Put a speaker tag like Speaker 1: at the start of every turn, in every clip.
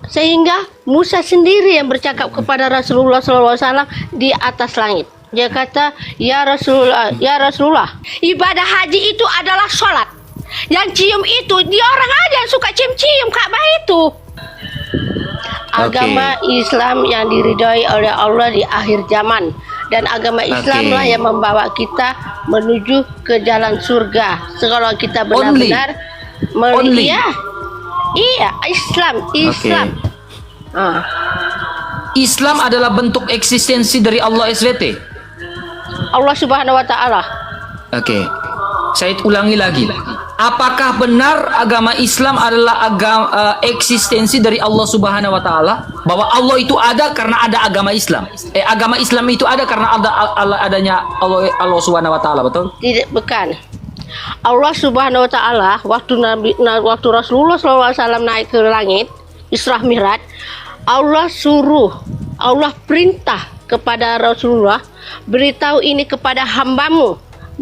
Speaker 1: Sehingga Musa sendiri yang bercakap kepada Rasulullah SAW di atas langit. Dia kata, ya Rasulullah, ibadah haji itu adalah sholat. Yang cium itu, dia orang aja yang suka cium-cium Ka'bah itu. Agama Islam yang diridhoi oleh Allah di akhir zaman. Dan agama Islamlah yang membawa kita menuju ke jalan surga. Kalau kita benar-benar Iya, Islam.
Speaker 2: Islam adalah bentuk eksistensi dari Allah SWT.
Speaker 1: Allah Subhanahu wa Ta'ala.
Speaker 2: Saya ulangi lagi. Apakah benar agama Islam adalah agama eksistensi dari Allah Subhanahu wa Ta'ala? Bahwa Allah itu ada karena ada agama Islam. Agama Islam itu ada karena adanya Allah Subhanahu wa Ta'ala, betul?
Speaker 1: Tidak, bukan. Allah Subhanahu wa Ta'ala waktu Rasulullah SAW naik ke langit, Isra Mi'raj, Allah perintah kepada Rasulullah, beritahu ini kepada hambamu,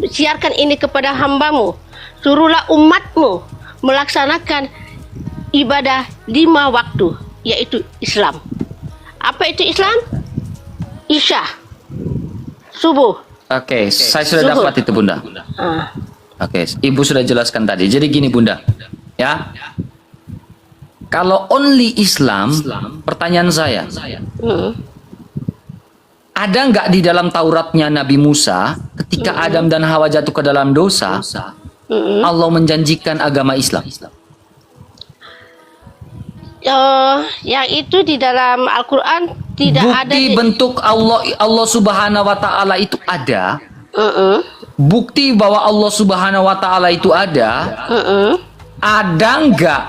Speaker 1: siarkan ini kepada hambamu, suruhlah umatmu melaksanakan ibadah 5 waktu, yaitu Islam. Apa itu Islam? Isya, subuh.
Speaker 2: Saya sudah dapat itu, Bunda. Ibu sudah jelaskan tadi. Jadi gini, Bunda, ya. Kalau only Islam, pertanyaan saya, ada nggak di dalam Tauratnya Nabi Musa ketika Adam dan Hawa jatuh ke dalam dosa, Allah menjanjikan agama Islam?
Speaker 1: Yang itu di dalam Al-Quran tidak ada.
Speaker 2: Bukti bentuk Allah Subhanahu wa Ta'ala itu ada. Bukti bahwa Allah Subhanahu wa Ta'ala itu ada. Ada nggak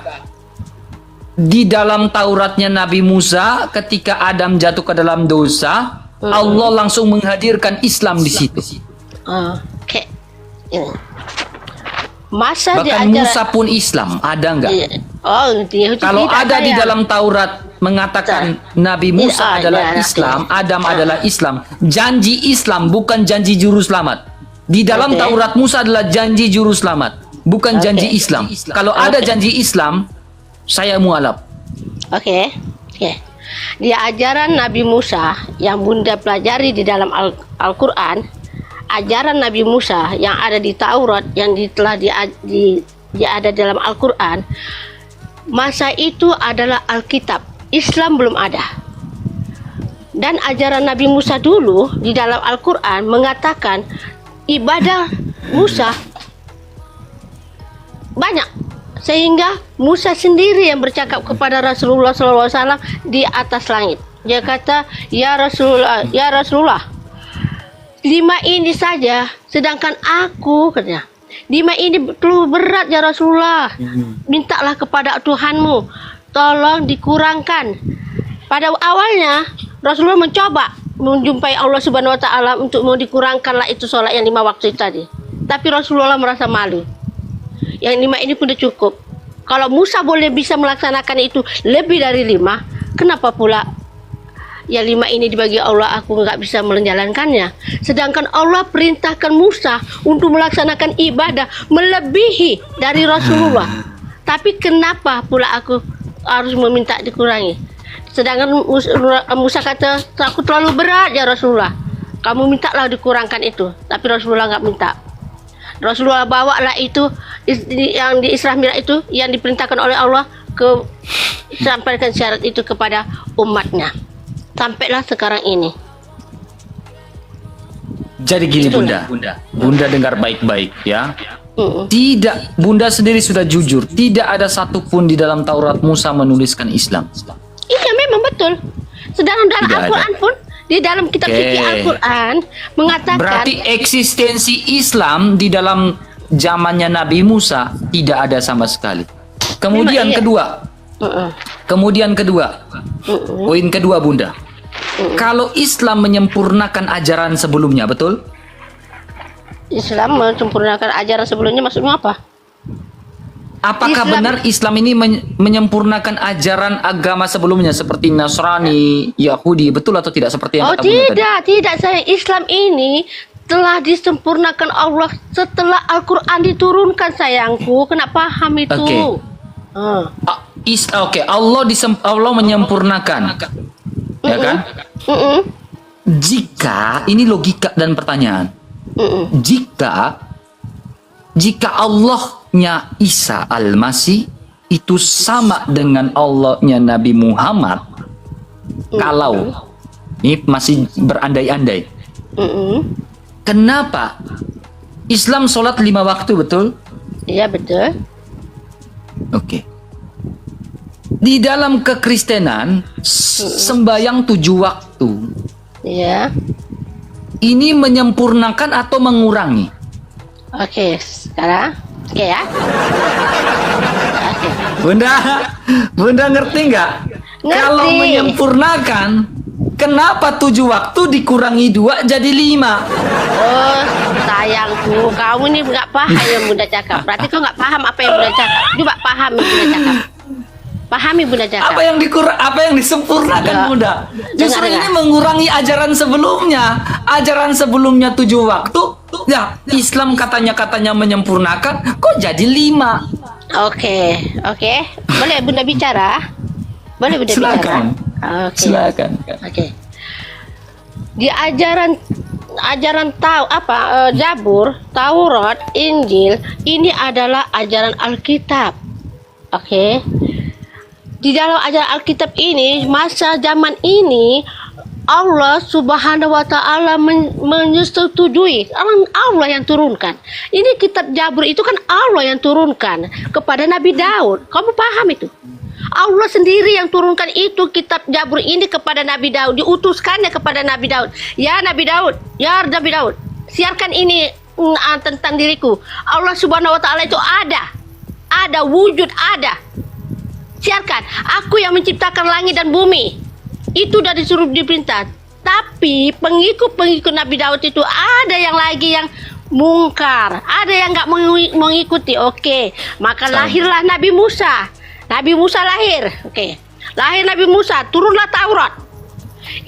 Speaker 2: di dalam Tauratnya Nabi Musa ketika Adam jatuh ke dalam dosa, Allah langsung menghadirkan Islam di situ?
Speaker 1: Masa
Speaker 2: bahkan Musa pun Islam, ada nggak? Kalau ada di dalam Taurat mengatakan Nabi Musa adalah Islam, Adam adalah Islam, janji Islam bukan janji juru selamat. Di dalam Taurat Musa adalah janji juru selamat, bukan janji Islam. Kalau ada janji Islam, saya mualaf.
Speaker 1: Di ajaran Nabi Musa yang Bunda pelajari di dalam Al-Quran, ajaran Nabi Musa yang ada di Taurat, yang telah ada dalam Al-Quran, masa itu adalah Alkitab. Islam belum ada. Dan ajaran Nabi Musa dulu di dalam Al-Quran mengatakan ibadah Musa banyak, sehingga Musa sendiri yang bercakap kepada Rasulullah SAW di atas langit. Dia kata, ya Rasulullah, 5 ini saja, sedangkan aku, katanya, 5 ini terlalu berat ya Rasulullah. Mintalah kepada Tuhanmu, tolong dikurangkan. Pada awalnya Rasulullah mencoba menjumpai Allah Subhanahu wa Ta'ala untuk mau dikurangkanlah itu sholat yang 5 waktu itu tadi. Tapi Rasulullah merasa malu. Yang 5 ini pun sudah cukup. Kalau Musa bisa melaksanakan itu lebih dari 5, kenapa pula ya 5 ini dibagi Allah aku nggak bisa menjalankannya? Sedangkan Allah perintahkan Musa untuk melaksanakan ibadah melebihi dari Rasulullah. Tapi kenapa pula aku harus meminta dikurangi? Sedangkan Musa kata, aku terlalu berat ya Rasulullah, kamu mintalah dikurangkan itu. Tapi Rasulullah nggak minta. Rasulullah bawalah itu yang di Isra Mi'raj itu, yang diperintahkan oleh Allah, sampaikan syarat itu kepada umatnya. Sampailah sekarang ini.
Speaker 2: Jadi gini, Bunda dengar baik-baik ya. Tidak, Bunda sendiri sudah jujur, tidak ada satupun di dalam Taurat Musa menuliskan Islam.
Speaker 1: Iya, memang betul. Sedangkan dalam Al-Quran pun, di dalam kitab fikih Al-Quran mengatakan,
Speaker 2: berarti eksistensi Islam di dalam zamannya Nabi Musa tidak ada sama sekali. Kemudian kedua, poin kedua, Bunda, kalau Islam menyempurnakan ajaran sebelumnya, betul?
Speaker 1: Islam menyempurnakan ajaran sebelumnya maksudnya apa?
Speaker 2: Apakah benar Islam ini menyempurnakan ajaran agama sebelumnya seperti Nasrani, Yahudi, betul atau tidak seperti yang kata Bunda tadi?
Speaker 1: Tidak, saya Islam ini telah disempurnakan Allah setelah Al-Quran diturunkan, sayangku. Kena paham itu.
Speaker 2: Oke, Allah menyempurnakan. Ya kan? Jika ini logika dan pertanyaan. Jika Allahnya Isa Al-Masih itu sama dengan Allahnya Nabi Muhammad, kalau ini masih berandai-andai, kenapa Islam sholat 5 waktu, betul?
Speaker 1: Iya, betul.
Speaker 2: Oke. Di dalam kekristenan sembahyang 7 waktu.
Speaker 1: Iya.
Speaker 2: Ini menyempurnakan atau mengurangi?
Speaker 1: Oke, sekarang oke ya. Oke.
Speaker 2: Bunda ngerti nggak?
Speaker 1: Ngerti.
Speaker 2: Kalau menyempurnakan, kenapa 7 waktu dikurangi 2 jadi 5?
Speaker 1: Oh, sayangku, kamu ini nggak paham yang Bunda cakap. Berarti kau nggak paham apa yang Bunda cakap. Coba pahami Bunda cakap. Pahami Bunda cakap.
Speaker 2: Apa yang disempurnakan,
Speaker 1: Ya.
Speaker 2: Bunda? Justru
Speaker 1: Dengar.
Speaker 2: ini mengurangi ajaran sebelumnya. Ajaran sebelumnya 7 waktu. Ya, Islam katanya menyempurnakan, kok jadi 5?
Speaker 1: Oke. Boleh Bunda bicara? Boleh Bunda bicara?
Speaker 2: Silakan.
Speaker 1: Oke.
Speaker 2: Silakan.
Speaker 1: Oke. Di ajaran Zabur, Taurat, Injil, ini adalah ajaran Alkitab. Oke. Di dalam ajaran Alkitab ini, masa zaman ini Allah Subhanahu wa taala menyetujui, Allah yang turunkan. Ini kitab Zabur itu kan Allah yang turunkan kepada Nabi Daud. Kamu paham itu? Allah sendiri yang turunkan itu kitab Zabur ini kepada Nabi Daud, diutuskannya kepada Nabi Daud. Ya Nabi Daud, siarkan ini tentang diriku. Allah Subhanahu wa taala itu ada wujud ada. Siarkan, aku yang menciptakan langit dan bumi. Itu sudah disuruh diperintah. Tapi pengikut Nabi Daud itu ada yang lagi yang mungkar, ada yang nggak mengikuti. Oke, maka lahirlah Nabi Musa. Nabi Musa lahir. Oke. Lahir Nabi Musa, turunlah Taurat.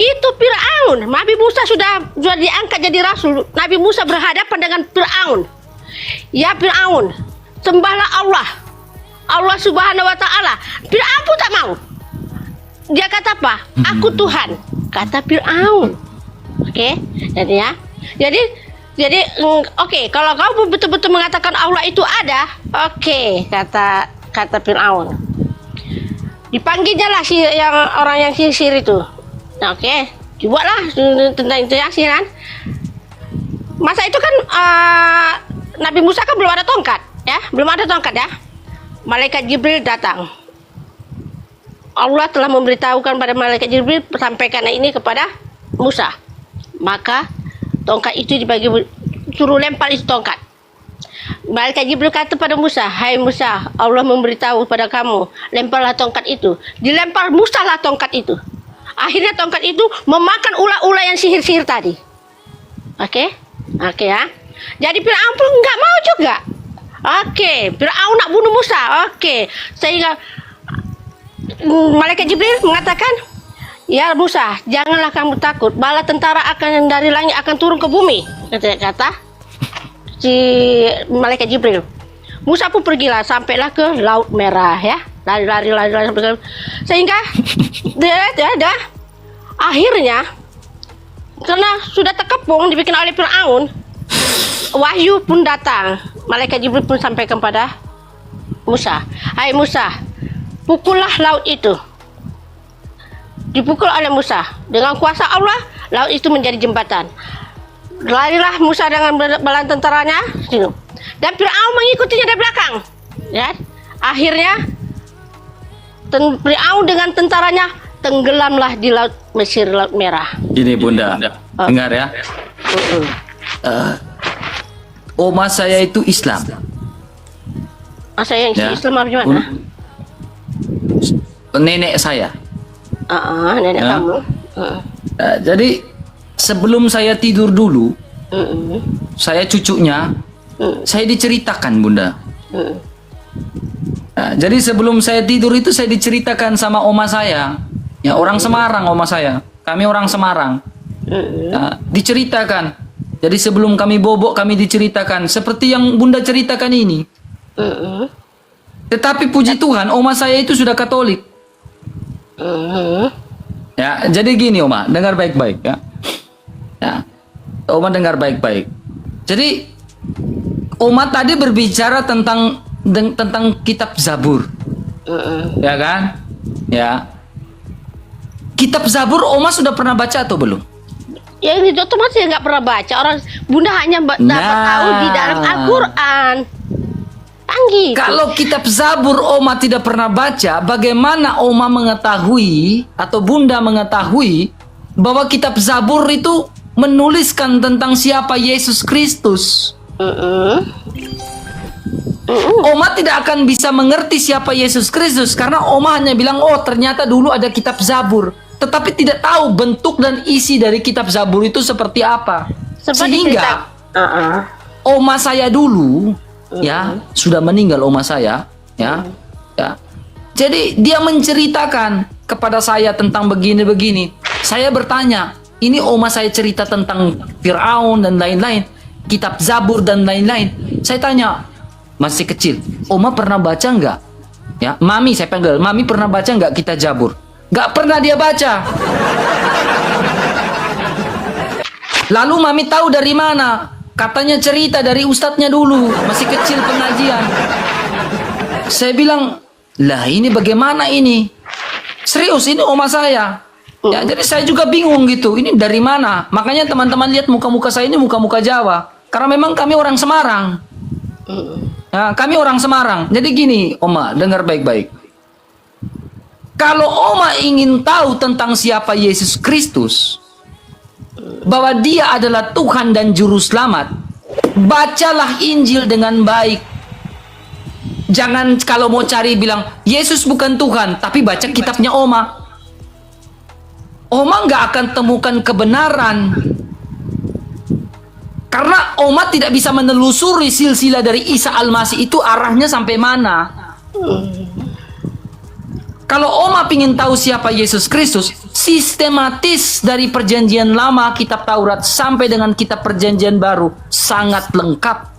Speaker 1: Itu Fir'aun. Nabi Musa sudah diangkat jadi rasul. Nabi Musa berhadapan dengan Fir'aun. Ya Fir'aun, sembahlah Allah. Allah Subhanahu wa taala. Fir'aun pun tak mau. Dia kata apa? Aku Tuhan, kata Fir'aun. Oke, jadi ya. Jadi oke, kalau kau betul-betul mengatakan Allah itu ada, oke, kata Fir'aun. Dipanggilnya lah orang yang sihir itu. Nah, oke, cobalah tentang itu ya sihiran. Masa itu kan Nabi Musa kan belum ada tongkat, ya, belum ada tongkat ya. Malaikat Jibril datang. Allah telah memberitahukan pada malaikat Jibril, sampaikan ini kepada Musa. Maka tongkat itu dibagi, suruh lempar itu tongkat. Malaikat Jibril kata pada Musa, hai Musa, Allah memberitahu pada kamu, lemparlah tongkat itu. Dilempar Musa lah tongkat itu. Akhirnya tongkat itu memakan ular-ular yang sihir-sihir tadi. Oke ya. Jadi Fir'aun pun nggak mau juga. Oke, Fir'aun nak bunuh Musa. Oke, sehingga Malaikat Jibril mengatakan, ya Musa, janganlah kamu takut, bala tentara akan dari langit akan turun ke bumi, kata si Malaikat Jibril. Musa pun pergilah, sampailah ke Laut Merah ya, lari sehingga dia akhirnya karena sudah terkepung dibikin oleh Fir'aun, wahyu pun datang. Malaikat Jibril pun sampaikan kepada Musa, hai Musa, pukullah laut itu. Dipukul oleh Musa. Dengan kuasa Allah, laut itu menjadi jembatan. Larilah Musa dengan bala tentaranya. Dan Fir'aun mengikutinya dari belakang. Ya. Akhirnya Fir'aun dengan tentaranya tenggelamlah di laut Mesir, Laut Merah.
Speaker 2: Ini Bunda, dengar ya. Oma saya itu Islam.
Speaker 1: Saya yang
Speaker 2: Ya.
Speaker 1: Islam apa gimana?
Speaker 2: Nenek saya.
Speaker 1: Nenek
Speaker 2: Ya.
Speaker 1: kamu.
Speaker 2: Jadi sebelum saya tidur dulu, saya cucunya, saya diceritakan Bunda. Jadi sebelum saya tidur itu saya diceritakan sama oma saya. Ya, orang Semarang oma saya. Kami orang Semarang. Diceritakan. Jadi sebelum kami bobok kami diceritakan seperti yang Bunda ceritakan ini. Tetapi puji Tuhan, oma saya itu sudah Katolik. Ya, jadi gini Oma, dengar baik-baik ya. Ya. Oma dengar baik-baik. Jadi Oma tadi berbicara tentang kitab Zabur. Ya kan? Ya. Kitab Zabur Oma sudah pernah baca atau belum?
Speaker 1: Ya ini otomatis nggak pernah baca. Orang Bunda hanya dapat tahu di dalam Al-Quran. Gitu.
Speaker 2: Kalau kitab Zabur Oma tidak pernah baca, bagaimana Oma mengetahui atau Bunda mengetahui bahwa kitab Zabur itu menuliskan tentang siapa Yesus Kristus? Oma tidak akan bisa mengerti siapa Yesus Kristus karena Oma hanya bilang, oh ternyata dulu ada kitab Zabur, tetapi tidak tahu bentuk dan isi dari kitab Zabur itu seperti apa. Sehingga Oma saya dulu ya sudah meninggal, oma saya ya. Jadi dia menceritakan kepada saya tentang begini-begini. Saya bertanya, ini oma saya cerita tentang Firaun dan lain-lain, kitab Zabur dan lain-lain. Saya tanya, masih kecil, oma pernah baca nggak? Ya, mami saya panggil, mami pernah baca nggak kitab Zabur? Nggak pernah dia baca. Lalu mami tahu dari mana? Katanya cerita dari ustadznya dulu, masih kecil pengajian. Saya bilang, lah ini bagaimana ini? Serius, ini oma saya. Ya, jadi saya juga bingung gitu, ini dari mana? Makanya teman-teman lihat muka-muka saya ini muka-muka Jawa. Karena memang kami orang Semarang. Ya, kami orang Semarang. Jadi gini, Oma, dengar baik-baik. Kalau Oma ingin tahu tentang siapa Yesus Kristus, bahwa dia adalah Tuhan dan Juru Selamat, bacalah Injil dengan baik. Jangan kalau mau cari bilang, Yesus bukan Tuhan, tapi baca kitabnya Oma. Oma nggak akan temukan kebenaran. Karena Oma tidak bisa menelusuri silsilah dari Isa Al-Masih itu arahnya sampai mana. Kalau Oma ingin tahu siapa Yesus Kristus, sistematis dari perjanjian lama, kitab Taurat, sampai dengan kitab perjanjian baru, sangat lengkap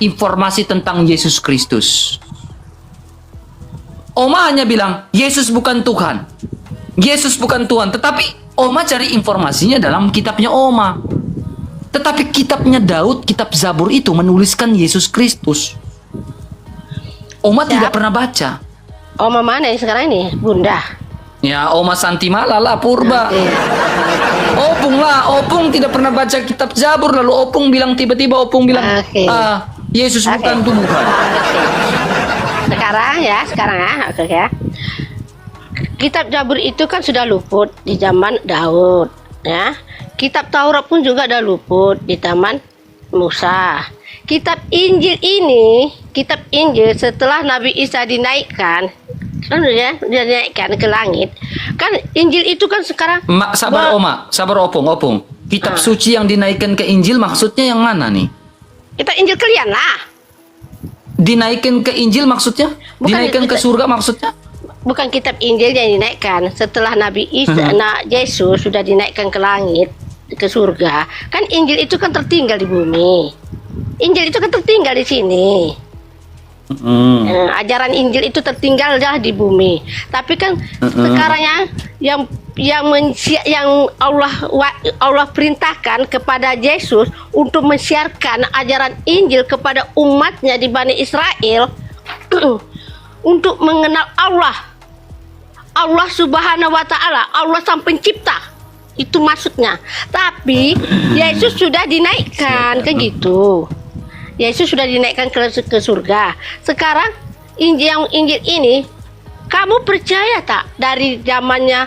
Speaker 2: informasi tentang Yesus Kristus. Oma hanya bilang, Yesus bukan Tuhan. Yesus bukan Tuhan. Tetapi Oma cari informasinya dalam kitabnya Oma. Tetapi kitabnya Daud, kitab Zabur itu menuliskan Yesus Kristus. Oma tidak pernah baca.
Speaker 1: Oma mana yang sekarang ini? Bunda.
Speaker 2: Ya, Oma Santimala lah, Purba. Opung lah, Opung tidak pernah baca kitab Zabur. Lalu Opung bilang, tiba-tiba Opung bilang, Yesus bukan Tuhan.
Speaker 1: Sekarang ya. Kitab Zabur itu kan sudah luput di zaman Daud, ya. Kitab Taurat pun juga sudah luput di zaman Musa. Kitab Injil ini, kitab Injil setelah Nabi Isa dinaikkan, kan ya, dia dinaikkan ke langit. Kan Injil itu kan sekarang
Speaker 2: sabar Oma, sabar Opung. Kitab suci yang dinaikkan ke Injil maksudnya yang mana nih?
Speaker 1: Kitab Injil kalian lah.
Speaker 2: Dinaikkan ke Injil maksudnya? Dinaikkan ke surga maksudnya?
Speaker 1: Bukan kitab Injil yang dinaikkan setelah Nabi Isa, Yesus sudah dinaikkan ke langit, ke surga. Kan Injil itu kan tertinggal di bumi. Injil itu kan tertinggal di sini. Ajaran Injil itu tertinggal dah di bumi. Tapi kan sekarang yang Allah perintahkan kepada Yesus untuk mensiarkan ajaran Injil kepada umatnya di Bani Israel untuk mengenal Allah Subhanahu wa Ta'ala, Allah sang pencipta. Itu maksudnya. Tapi Yesus sudah dinaikkan ke gitu. Yesus sudah dinaikkan ke surga. Sekarang Injil ini kamu percaya tak dari zamannya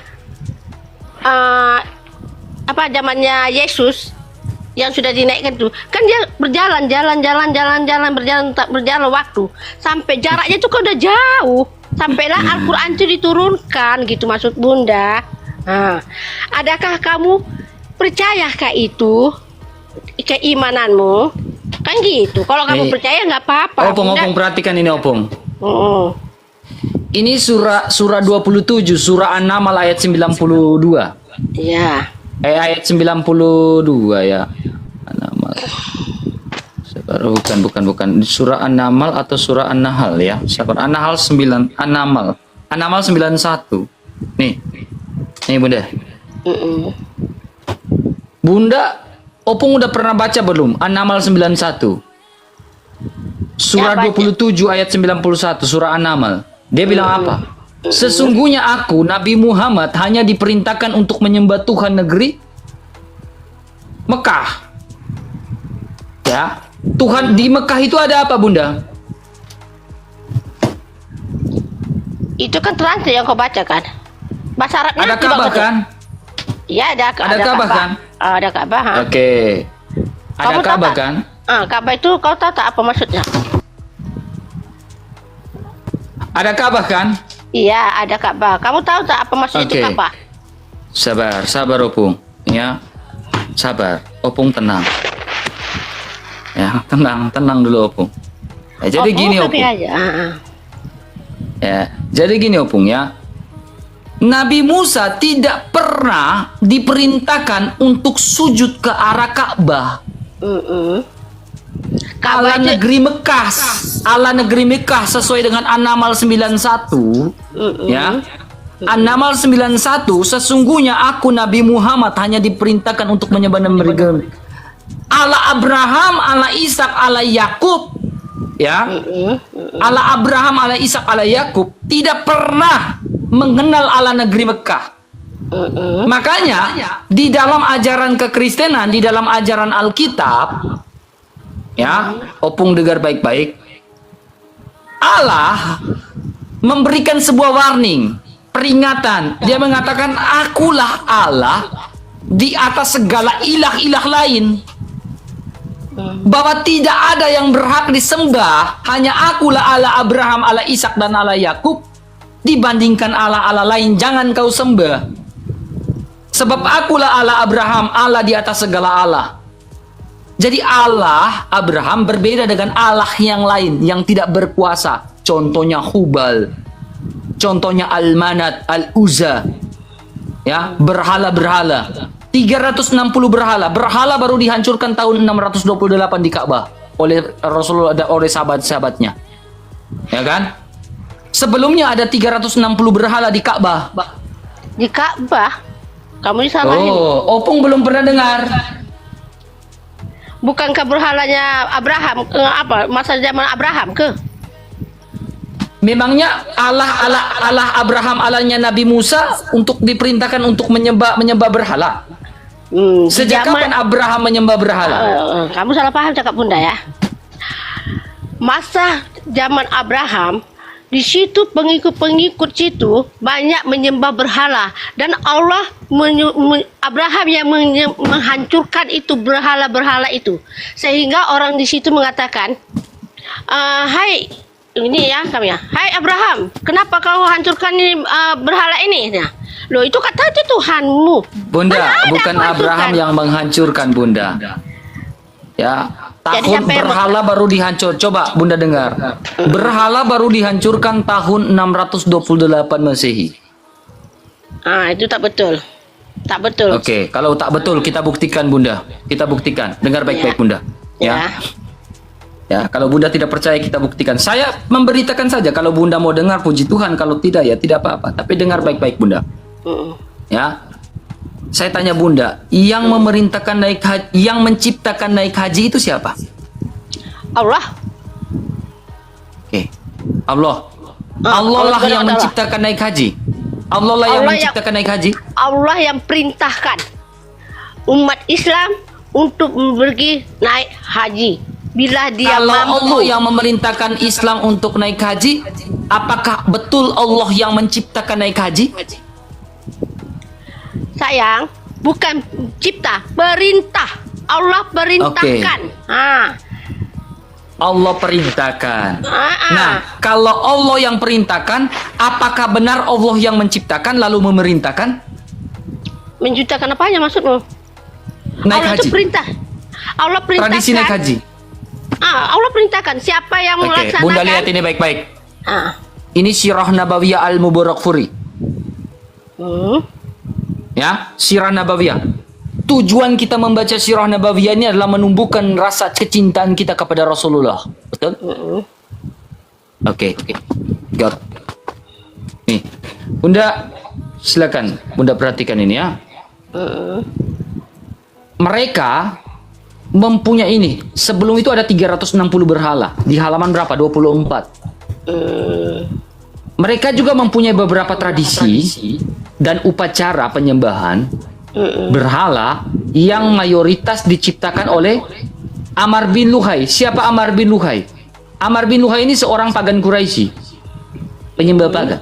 Speaker 1: zamannya Yesus yang sudah dinaikkan itu? Kan dia berjalan waktu sampai jaraknya itu kan udah jauh. Sampailah Al-Quran itu diturunkan gitu maksud Bunda. Adakah kamu percayakah itu keimananmu? Kan gitu. Kalau kamu percaya nggak apa-apa.
Speaker 2: Opung perhatikan ini Opung. Ini surah 27, surah An-Naml ayat 92.
Speaker 1: Iya.
Speaker 2: Ayat 92 ya. An-Naml. Bukan. Surah An-Naml atau surah An-Nahl ya. Siapa? An-Nahl 9, An-Naml. An-Naml 91. Nih. Nih Bunda. Bunda, Opung udah pernah baca belum? An-Naml 91. Surah
Speaker 1: Ya, baca.
Speaker 2: 27 ayat 91, surah An-Naml. Dia bilang apa? Sesungguhnya aku, Nabi Muhammad, hanya diperintahkan untuk menyembah Tuhan negeri Mekah. Ya. Tuhan di Mekah itu ada apa, Bunda?
Speaker 1: Itu kan translate yang kau baca kan? Bahasa Arabnya
Speaker 2: Ada
Speaker 1: coba
Speaker 2: Ka'bah
Speaker 1: kau-
Speaker 2: kan?
Speaker 1: Iya, ada
Speaker 2: Ka'bah kan?
Speaker 1: Ada Ka'bah. Ha.
Speaker 2: Oke. Ada
Speaker 1: Kamu tahu
Speaker 2: Ka'bah
Speaker 1: tak?
Speaker 2: kan?
Speaker 1: Ka'bah itu kau tahu tak apa maksudnya?
Speaker 2: Ada Ka'bah kan?
Speaker 1: Iya, ada Ka'bah. Kamu tahu tak apa maksudnya itu
Speaker 2: Oke.
Speaker 1: Ka'bah?
Speaker 2: Sabar Opung. Ya. Sabar. Opung tenang. Ya, tenang dulu Opung. Ya, jadi gini
Speaker 1: tapi
Speaker 2: Opung.
Speaker 1: aja.
Speaker 2: Ya, jadi gini Opung ya. Nabi Musa tidak pernah diperintahkan untuk sujud ke arah Ka'bah.
Speaker 1: Ka'bah
Speaker 2: Ala
Speaker 1: itu
Speaker 2: negeri Mekah. Ala negeri Mekah sesuai dengan An-Naml 91. Ya. An-Naml 91, sesungguhnya aku Nabi Muhammad hanya diperintahkan untuk menyembah negeri ala Abraham, ala Ishak, ala Yakub. Ya. Ala Abraham, ala Ishak, ala Yakub tidak pernah mengenal ala negeri Mekah. Makanya di dalam ajaran kekristenan, di dalam ajaran Alkitab, ya, Opung dengar baik-baik. Allah memberikan sebuah warning, peringatan. Dia mengatakan, akulah Allah di atas segala ilah-ilah lain. Bahwa tidak ada yang berhak disembah, hanya akulah Allah Abraham, Allah Ishak, dan Allah Yakub. Dibandingkan Allah-Allah lain, jangan kau sembah. Sebab akulah Allah Abraham, Allah di atas segala Allah. Jadi Allah Abraham berbeda dengan Allah yang lain yang tidak berkuasa. Contohnya Hubal, contohnya Al-Manat, Al-Uzza. Ya, berhala-berhala. 360 berhala. Berhala baru dihancurkan tahun 628 di Ka'bah oleh Rasulullah dan oleh sahabat-sahabatnya. Ya kan? Sebelumnya ada 360 berhala di Ka'bah.
Speaker 1: di Ka'bah. Kamu disalahin.
Speaker 2: Oh, Opung belum pernah dengar.
Speaker 1: Bukankah berhalanya Abraham apa masa zaman Abraham ke?
Speaker 2: Memangnya Allah Abraham, Allahnya Nabi Musa untuk diperintahkan untuk menyembah berhala?
Speaker 1: Di
Speaker 2: Sejak
Speaker 1: zaman-
Speaker 2: kapan Abraham menyembah berhala?
Speaker 1: Kamu salah paham cakap Bunda ya. Masa zaman Abraham, di situ pengikut-pengikut situ banyak menyembah berhala dan Allah Abraham yang menghancurkan itu berhala-berhala itu, sehingga orang di situ mengatakan, hai ini ya kami ya, hai Abraham, kenapa kau hancurkan ini, berhala ini? Nah, loh itu kata itu Tuhanmu.
Speaker 2: Bunda,
Speaker 1: Mana ada
Speaker 2: bukan
Speaker 1: aku
Speaker 2: Abraham
Speaker 1: hancurkan?
Speaker 2: yang menghancurkan Bunda. Ya,
Speaker 1: Jadi
Speaker 2: tahun
Speaker 1: sampai-
Speaker 2: berhala baru dihancur. Coba Bunda dengar. Berhala baru dihancurkan tahun 628 Masehi.
Speaker 1: Itu tak betul. Tak betul.
Speaker 2: Oke, kalau tak betul kita buktikan Bunda. Kita buktikan. Dengar baik-baik
Speaker 1: Ya.
Speaker 2: Bunda.
Speaker 1: Ya.
Speaker 2: Ya, kalau Bunda tidak percaya kita buktikan. Saya memberitakan saja, kalau Bunda mau dengar puji Tuhan, kalau tidak ya tidak apa-apa. Tapi dengar baik-baik Bunda. Ya. Saya tanya Bunda, yang memerintahkan naik haji, yang menciptakan naik haji itu siapa?
Speaker 1: Allah.
Speaker 2: Oke. Allah. Allah
Speaker 1: Allah
Speaker 2: lah yang
Speaker 1: SWT.
Speaker 2: menciptakan naik haji. Allah lah yang
Speaker 1: Allah
Speaker 2: menciptakan naik haji.
Speaker 1: Allah yang perintahkan umat Islam untuk pergi naik haji bila dia
Speaker 2: Kalau
Speaker 1: mampu.
Speaker 2: Allah yang memerintahkan Islam untuk naik haji, apakah betul Allah yang menciptakan naik haji?
Speaker 1: Sayang, bukan cipta, perintah. Allah perintahkan.
Speaker 2: Allah perintahkan.
Speaker 1: Ah.
Speaker 2: Nah, kalau Allah yang perintahkan, apakah benar Allah yang menciptakan lalu memerintahkan
Speaker 1: Menciptakan apanya maksudmu?
Speaker 2: naik
Speaker 1: Allah
Speaker 2: haji?
Speaker 1: itu perintah. Allah perintahkan.
Speaker 2: Tradisi naik haji.
Speaker 1: Allah perintahkan siapa yang
Speaker 2: Oke,
Speaker 1: melaksanakan.
Speaker 2: Bunda lihat ini baik-baik. Ini Sirah Nabawiyah Al-Mubarakfuri.
Speaker 1: Hmm.
Speaker 2: Ya, Sirah Nabawiyah. tujuan kita membaca sirah nabawiyah ini adalah menumbuhkan rasa kecintaan kita kepada Rasulullah. Betul? Oke. Got. Nih, Bunda, silakan. Bunda perhatikan ini ya. Mereka mempunyai ini. Sebelum itu ada 360 berhala. Di halaman berapa? 24. Mereka juga mempunyai beberapa tradisi dan upacara penyembahan berhala yang mayoritas diciptakan oleh Amr bin Luhai. Siapa Amr bin Luhai? Amr bin Luhai ini seorang pagan Quraisy, penyembah pagan.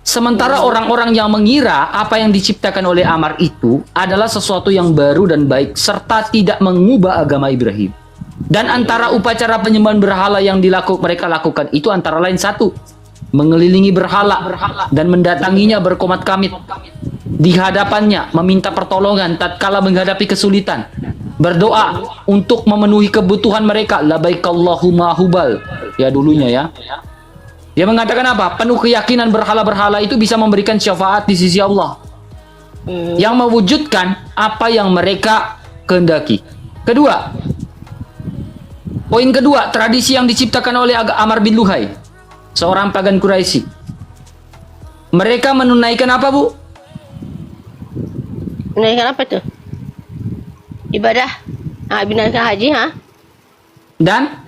Speaker 2: Sementara orang-orang yang mengira apa yang diciptakan oleh Amr itu adalah sesuatu yang baru dan baik serta tidak mengubah agama Ibrahim. Dan antara upacara penyembahan berhala yang mereka lakukan itu antara lain satu, mengelilingi berhala dan mendatanginya berkomat kamit di hadapannya, meminta pertolongan tatkala menghadapi kesulitan, berdoa untuk memenuhi kebutuhan mereka, labaik Allahumma hubal ya dulunya ya. Dia mengatakan apa? Penuh keyakinan berhala-berhala itu bisa memberikan syafaat di sisi Allah yang mewujudkan apa yang mereka kehendaki. Poin kedua, tradisi yang diciptakan oleh Amr bin Luhai, seorang pagan Quraisy. Mereka menunaikan apa, Bu?
Speaker 1: Menunaikan apa tuh? Ibadah. Menunaikan haji, ha? Dan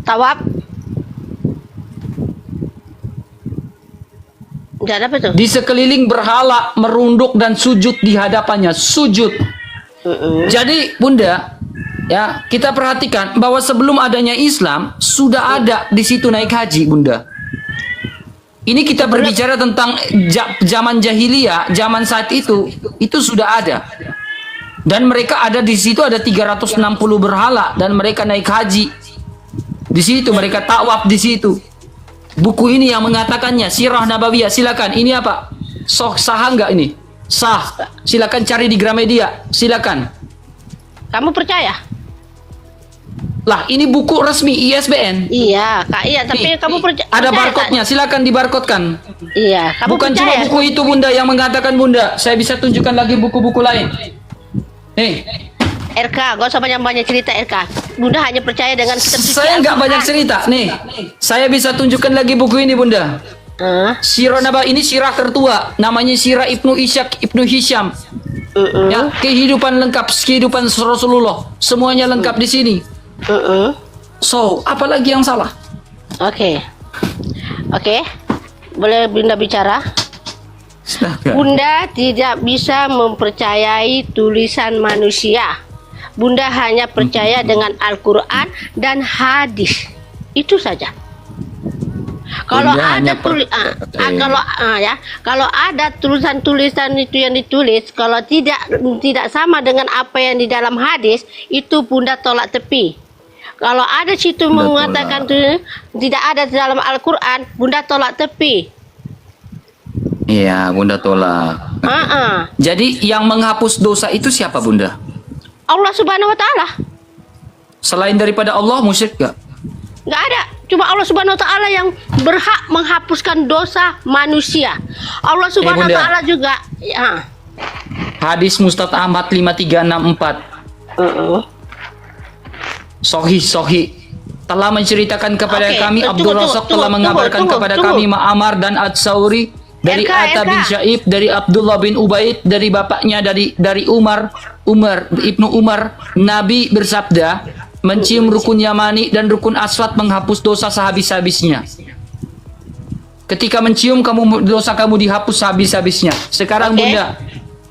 Speaker 1: tawaf. Dan apa tuh?
Speaker 2: Di sekeliling berhala merunduk dan sujud di hadapannya, sujud. Jadi, Bunda, ya, kita perhatikan bahwa sebelum adanya Islam sudah ada di situ naik haji, Bunda. Ini kita berbicara tentang zaman jahiliyah, zaman saat itu sudah ada. Dan mereka ada di situ ada 360 berhala dan mereka naik haji. Di situ mereka tawaf di situ. Buku ini yang mengatakannya, Sirah Nabawiyah. Silakan, ini apa? Sah enggak ini? Sah. Silakan cari di Gramedia. Silakan.
Speaker 1: Kamu percaya?
Speaker 2: Lah, ini buku resmi ISBN.
Speaker 1: Iya, Kak. Iya, tapi
Speaker 2: nih,
Speaker 1: kamu percaya?
Speaker 2: Ada barcode-nya. Silakan dibarkodkan.
Speaker 1: Iya, kamu
Speaker 2: bukan
Speaker 1: percaya?
Speaker 2: Cuma buku itu, Bunda, yang mengatakan, Bunda. Saya bisa tunjukkan lagi buku-buku lain. Nih.
Speaker 1: RK, gak usah banyak-banyak cerita RK. Bunda hanya percaya dengan kitab suci.
Speaker 2: Saya nggak banyak cerita. Nih, saya bisa tunjukkan lagi buku ini, Bunda. Sirah Nabawiyah ini sirah tertua. Namanya Sirah Ibnu Ishaq Ibnu Hisham. Ya, kehidupan lengkap, kehidupan Rasulullah. Semuanya lengkap di sini. So, apalagi yang salah?
Speaker 1: Oke. Boleh Bunda bicara? Bunda tidak bisa mempercayai tulisan manusia. Bunda hanya percaya dengan Al-Quran dan hadis. Itu saja. Kalau ada kalau ada tulisan-tulisan itu yang ditulis, kalau tidak sama dengan apa yang di dalam hadis, itu Bunda tolak tepi. Kalau ada situ mengatakan tidak ada di dalam Al-Quran, Bunda tolak tepi.
Speaker 2: Iya, Bunda tolak. Jadi yang menghapus dosa itu siapa, Bunda?
Speaker 1: Allah Subhanahu wa Ta'ala.
Speaker 2: Selain daripada Allah, musyrik gak?
Speaker 1: Gak ada. Cuma Allah Subhanahu wa Ta'ala yang berhak menghapuskan dosa manusia. Allah Subhanahu wa Ta'ala juga. Ya.
Speaker 2: Hadis Mustad Ahmad 5364. Sohi telah menceritakan kepada kami, Abdul Razak telah mengabarkan kepada kami Ma'amar dan Ad-Sauri dari Atta bin Syaib, dari Abdullah bin Ubaid, dari bapaknya dari Umar Ibnu Umar, Nabi bersabda, mencium rukun Yamani dan rukun Aswad menghapus dosa sehabis-habisnya. Ketika mencium dosa kamu dihapus habis-habisnya. Sekarang Bunda,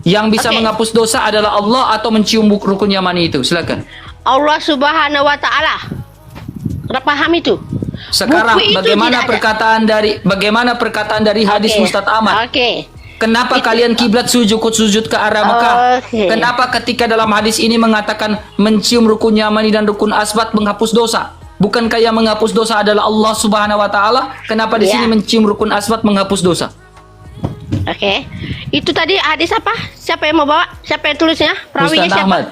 Speaker 2: yang bisa menghapus dosa adalah Allah atau mencium rukun Yamani itu? Silakan.
Speaker 1: Allah Subhanahu wa Ta'ala. Paham itu?
Speaker 2: Sekarang bagaimana perkataan dari hadis Mustad Ahmad? Kenapa kalian kiblat sujud ke arah Mekah? Kenapa ketika dalam hadis ini mengatakan mencium rukun Yamani dan rukun Aswad menghapus dosa? Bukankah yang menghapus dosa adalah Allah Subhanahu wa Ta'ala? Kenapa di sini mencium rukun Aswad menghapus dosa?
Speaker 1: Itu tadi hadis apa? Siapa yang mau bawa? Siapa yang tulisnya? Perawinya
Speaker 2: Mustad
Speaker 1: siapa?
Speaker 2: Ahmad.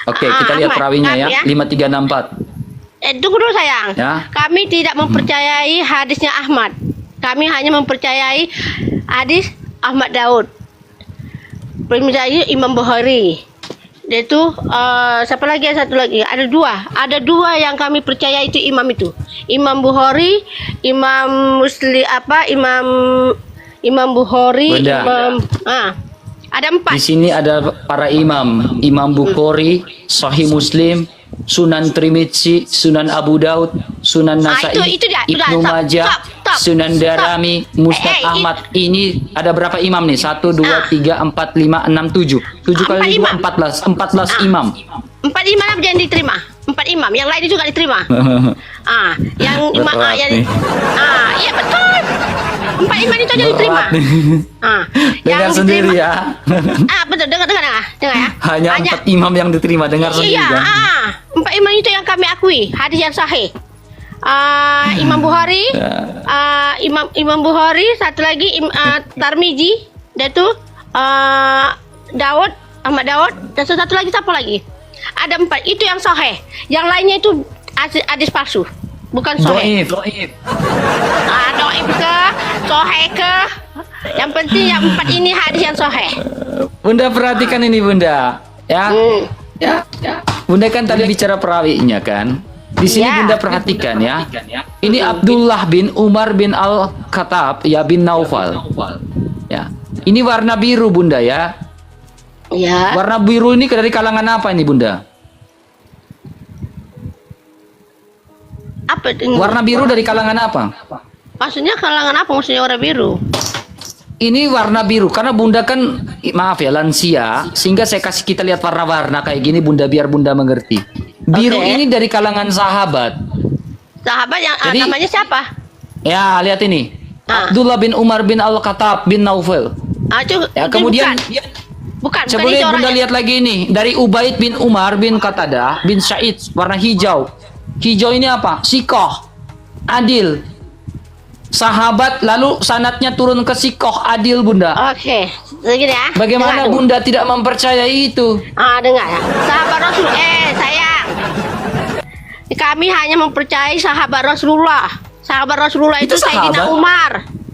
Speaker 2: Kita lihat perawinya ya. 5364.
Speaker 1: Tunggu dulu sayang.
Speaker 2: Ya.
Speaker 1: Kami tidak mempercayai hadisnya Ahmad. Kami hanya mempercayai hadis Ahmad Daud. Misalnya Imam Bukhari. Dia itu siapa lagi yang satu lagi? Ada dua yang kami percaya itu imam itu. Imam Bukhari, Imam Muslim Imam Bukhari,
Speaker 2: Bunda.
Speaker 1: Ada 4.
Speaker 2: Di sini ada para imam, Imam Bukhari, Sahih Muslim, Sunan Tirmidzi, Sunan Abu Daud, Sunan Nasai,
Speaker 1: itu dia.
Speaker 2: Ibnu
Speaker 1: Stop,
Speaker 2: Majah,
Speaker 1: stop.
Speaker 2: Sunan Darimi, Musnad Ahmad. Ini ada berapa imam nih? 1, 2, 3, 4, 5, 6, 7. 7 kali 2, 14. 14 imam.
Speaker 1: 4 imam yang diterima. 4 imam, yang lain juga diterima. Yang imam iya betul. 4 imam itu aja diterima.
Speaker 2: Dengar sendiri ya.
Speaker 1: Betul, dengar ya.
Speaker 2: Hanya 4 imam yang diterima, dengar sendiri
Speaker 1: Iya,
Speaker 2: kan.
Speaker 1: 4 imam itu yang kami akui, hadis yang sahih. Imam Bukhari, Imam Bukhari, satu lagi Tirmidzi, dan itu Ahmad Daud, dan satu lagi siapa lagi? Ada 4, itu yang sahih. Yang lainnya itu hadis palsu, bukan sahih.
Speaker 2: Dhaif.
Speaker 1: Dhaif ke, sahih ke? Yang penting yang 4 ini hadis yang sahih.
Speaker 2: Bunda perhatikan ini Bunda, ya. Ya. Bunda kan tadi bicara perawinya kan. Di sini
Speaker 1: Ya.
Speaker 2: Bunda perhatikan ya. Ini Abdullah bin Umar bin Al-Khattab ya bin Naufal. Ya. Ini warna biru Bunda ya.
Speaker 1: Ya.
Speaker 2: Warna biru ini dari kalangan apa ini Bunda?
Speaker 1: Apa ini?
Speaker 2: Warna biru dari kalangan apa?
Speaker 1: Maksudnya kalangan apa? Maksudnya warna biru?
Speaker 2: Ini warna biru karena Bunda kan maaf ya lansia, sehingga saya kasih kita lihat warna-warna kayak gini Bunda biar Bunda mengerti. Biru
Speaker 1: Oke.
Speaker 2: ini dari kalangan sahabat.
Speaker 1: Sahabat yang
Speaker 2: Jadi-
Speaker 1: namanya siapa?
Speaker 2: Ya, lihat ini.
Speaker 1: Ah.
Speaker 2: Abdullah bin Umar bin Al-Khattab bin Naufal.
Speaker 1: Itu,
Speaker 2: Ya,
Speaker 1: itu
Speaker 2: kemudian
Speaker 1: bukan
Speaker 2: coba
Speaker 1: itu
Speaker 2: lihat Bunda
Speaker 1: orangnya.
Speaker 2: lihat lagi ini dari Ubaid bin Umar bin Qatadah bin Sa'id warna hijau. Hijau ini apa? Sikoh, adil. Sahabat lalu sanatnya turun ke sikoh adil Bunda.
Speaker 1: Oke, segini ya.
Speaker 2: Bagaimana
Speaker 1: Dengar dulu.
Speaker 2: Bunda tidak mempercayai itu?
Speaker 1: Dengar ya. Sahabat Rasul, sayang. Kami hanya mempercayai sahabat Rasulullah. Sahabat Rasulullah itu,
Speaker 2: Itu sahabat?
Speaker 1: Sayyidina Umar.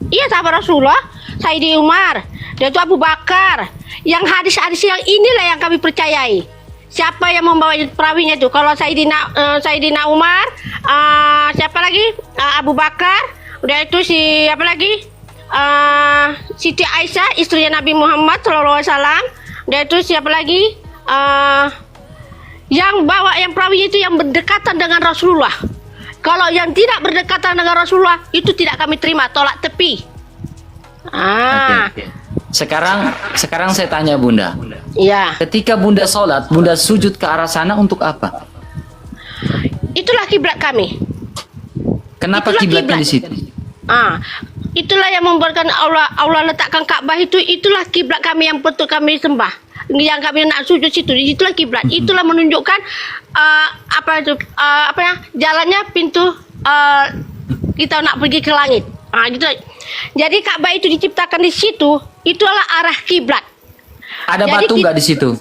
Speaker 1: Iya, sahabat Rasulullah, Sayyidina Umar. Dan itu Abu Bakar. Yang hadis-hadis yang inilah yang kami percayai. Siapa yang membawa perawinya itu? Kalau Sayyidina Umar, siapa lagi? Abu Bakar. Udah itu siapa lagi? Siti Aisyah, istrinya Nabi Muhammad SAW. Udah itu siapa lagi? Yang bawa yang perawinya itu yang berdekatan dengan Rasulullah. Kalau yang tidak berdekatan dengan Rasulullah itu tidak kami terima, tolak tepi.
Speaker 2: Oke. Sekarang saya tanya Bunda.
Speaker 1: Iya.
Speaker 2: Ketika Bunda sholat, Bunda sujud ke arah sana untuk apa?
Speaker 1: Itulah kiblat kami.
Speaker 2: Kenapa
Speaker 1: Itulah
Speaker 2: kiblatnya
Speaker 1: kiblat.
Speaker 2: di situ?
Speaker 1: Itulah yang membuatkan Allah letakkan Ka'bah itu, itulah kiblat kami yang patut kami sembah. Yang kami nak sujud situ, itulah kiblat. Itulah menunjukkan jalannya pintu kita nak pergi ke langit. Gitu. Jadi Ka'bah itu diciptakan di situ, itulah arah kiblat.
Speaker 2: Ada
Speaker 1: Jadi
Speaker 2: batu nggak di situ?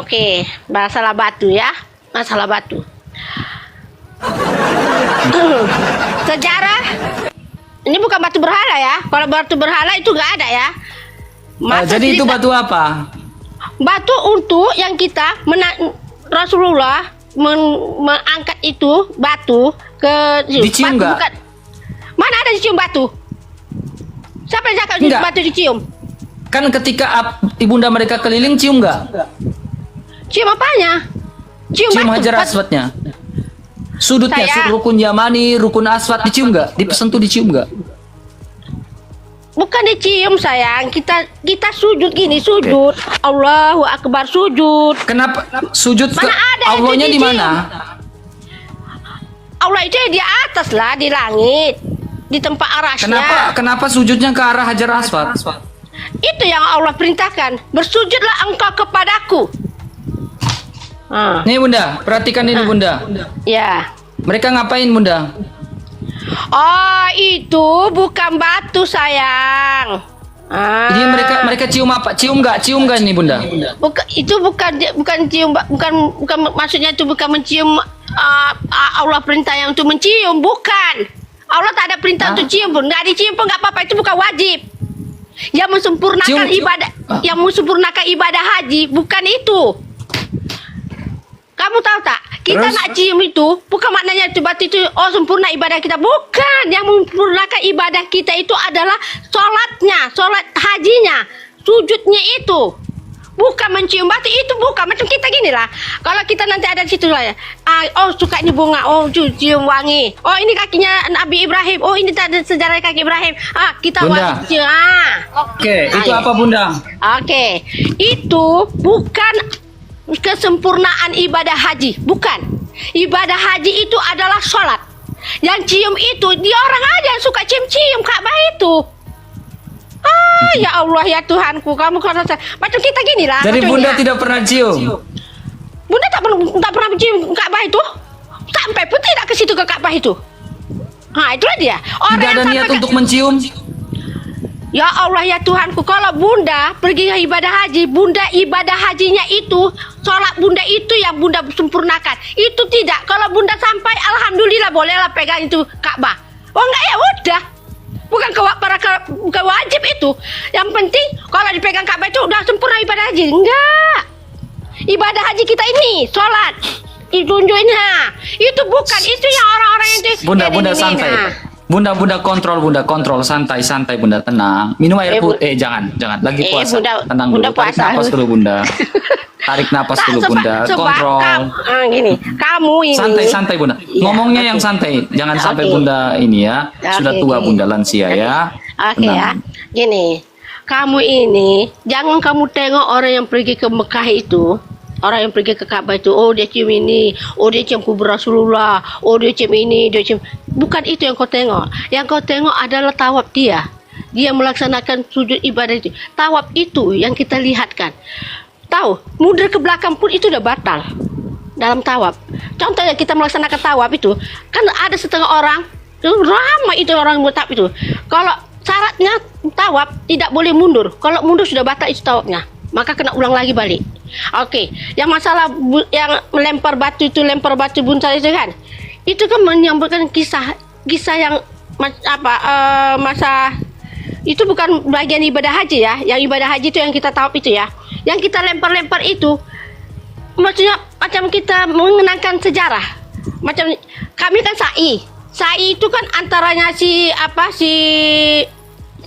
Speaker 1: Oke. Masalah batu ya. Masalah batu. Sejarah ini bukan batu berhala ya. Kalau batu berhala itu nggak ada ya.
Speaker 2: Jadi itu batu apa?
Speaker 1: Batu untuk yang kita Rasulullah mengangkat itu batu ke
Speaker 2: Dicium
Speaker 1: batu
Speaker 2: nggak?
Speaker 1: Mana ada dicium batu? Siapa yang cakap
Speaker 2: Nggak.
Speaker 1: batu dicium?
Speaker 2: Kan ketika ibunda mereka keliling cium nggak?
Speaker 1: Cium apanya? Cium
Speaker 2: Cium
Speaker 1: batu.
Speaker 2: hajar aswatnya. Sudutnya,
Speaker 1: Sayang.
Speaker 2: rukun Yamani, rukun aswat dicium nggak? Disentuh dicium nggak?
Speaker 1: Bukan dicium sayang, kita sujud gini, sujud. Allahu Akbar, sujud.
Speaker 2: Kenapa sujud ke
Speaker 1: Mana ada yang
Speaker 2: Allahnya di
Speaker 1: dicium?
Speaker 2: mana?
Speaker 1: Allah itu di atas lah, di langit, di tempat arasnya.
Speaker 2: Kenapa sujudnya ke arah hajar aswat?
Speaker 1: Itu yang Allah perintahkan. Bersujudlah engkau kepadaku.
Speaker 2: Nih Bunda, perhatikan ini Bunda.
Speaker 1: Ya.
Speaker 2: Mereka ngapain Bunda?
Speaker 1: Oh, itu bukan batu sayang.
Speaker 2: Jadi mereka cium apa? Cium nggak ini Bunda?
Speaker 1: Itu bukan cium, bukan maksudnya itu bukan mencium. Allah perintah yang untuk mencium, bukan. Allah tak ada perintah untuk cium pun, nggak dicium pun nggak apa-apa, itu bukan wajib. Yang mensempurnakan ibadah haji bukan itu. Kamu tahu tak? Kita
Speaker 2: Terus?
Speaker 1: nak cium itu bukan maknanya itu berarti itu sempurna ibadah kita. Bukan. Yang menyempurnakan ibadah kita itu adalah sholatnya, sholat hajinya, sujudnya itu. Bukan mencium batu, itu bukan macam kita gini lah. Kalau kita nanti ada di situ lah ya. Suka ini bunga, cium wangi. Oh ini kakinya Nabi Ibrahim. Oh ini ada sejarah kaki Ibrahim. Kita
Speaker 2: Bunda.
Speaker 1: wangi cium.
Speaker 2: Oke, itu apa Bunda?
Speaker 1: Oke, itu bukan kesempurnaan ibadah haji, bukan. Ibadah haji itu adalah sholat. Yang cium itu dia orang aja yang suka cium-cium Ka'bah itu. Ya Allah ya Tuhanku, kamu kalau macam kita gini lah.
Speaker 2: Jadi Bunda
Speaker 1: ya.
Speaker 2: tidak pernah cium.
Speaker 1: Bunda tak pernah cium Ka'bah itu. Sampai pun tidak ke situ ke Ka'bah itu. Itulah dia. Orang
Speaker 2: Tidak ada
Speaker 1: yang
Speaker 2: niat
Speaker 1: sampai
Speaker 2: untuk mencium.
Speaker 1: Ya Allah ya Tuhanku, kalau Bunda pergi ke ibadah haji, Bunda ibadah hajinya itu, sholat Bunda itu yang Bunda sempurnakan. Itu tidak. Kalau Bunda sampai, alhamdulillah bolehlah pegang itu Ka'bah. Oh enggak ya udah. Bukan bukan wajib itu. Yang penting kalau dipegang Ka'bah itu udah sempurna ibadah haji. Enggak. Ibadah haji kita ini sholat. Ditunjukin itu bukan itu yang orang-orang yang
Speaker 2: Bunda santai. Bunda kontrol santai Bunda, tenang. Minum air putih. Jangan lagi puasa. Tenang dulu. Tarik napas dulu Bunda. Tarik napas dulu Bunda. Kontrol.
Speaker 1: Gini, kamu ini
Speaker 2: Santai Bunda. Ngomongnya yang santai. Jangan sampai Bunda ini ya. Sudah tua Bunda, lansia ya.
Speaker 1: Oke ya. Gini, kamu ini jangan kamu tengok orang yang pergi ke Mekah itu. Orang yang pergi ke Ka'bah itu, dia cium ini, dia cium kubur Rasulullah, dia cium ini, dia cium. Bukan itu yang kau tengok. Yang kau tengok adalah tawaf dia. Dia melaksanakan sujud ibadah itu. Tawaf itu yang kita lihatkan. Tahu, mundur ke belakang pun itu udah batal dalam tawaf. Contohnya kita melaksanakan tawaf itu, kan ada setengah orang, ramai itu orang tawaf itu. Kalau syaratnya tawaf tidak boleh mundur. Kalau mundur sudah batal itu tawafnya. Maka kena ulang lagi balik. Oke, yang masalah yang melempar batu itu, lempar batu buntal itu kan, itu kan menyambutkan kisah yang masa itu bukan bagian ibadah haji ya. Yang ibadah haji itu yang kita tawaf itu ya. Yang kita lempar-lempar itu, maksudnya macam kita mengenangkan sejarah. Macam kami kan sa'i itu kan antaranya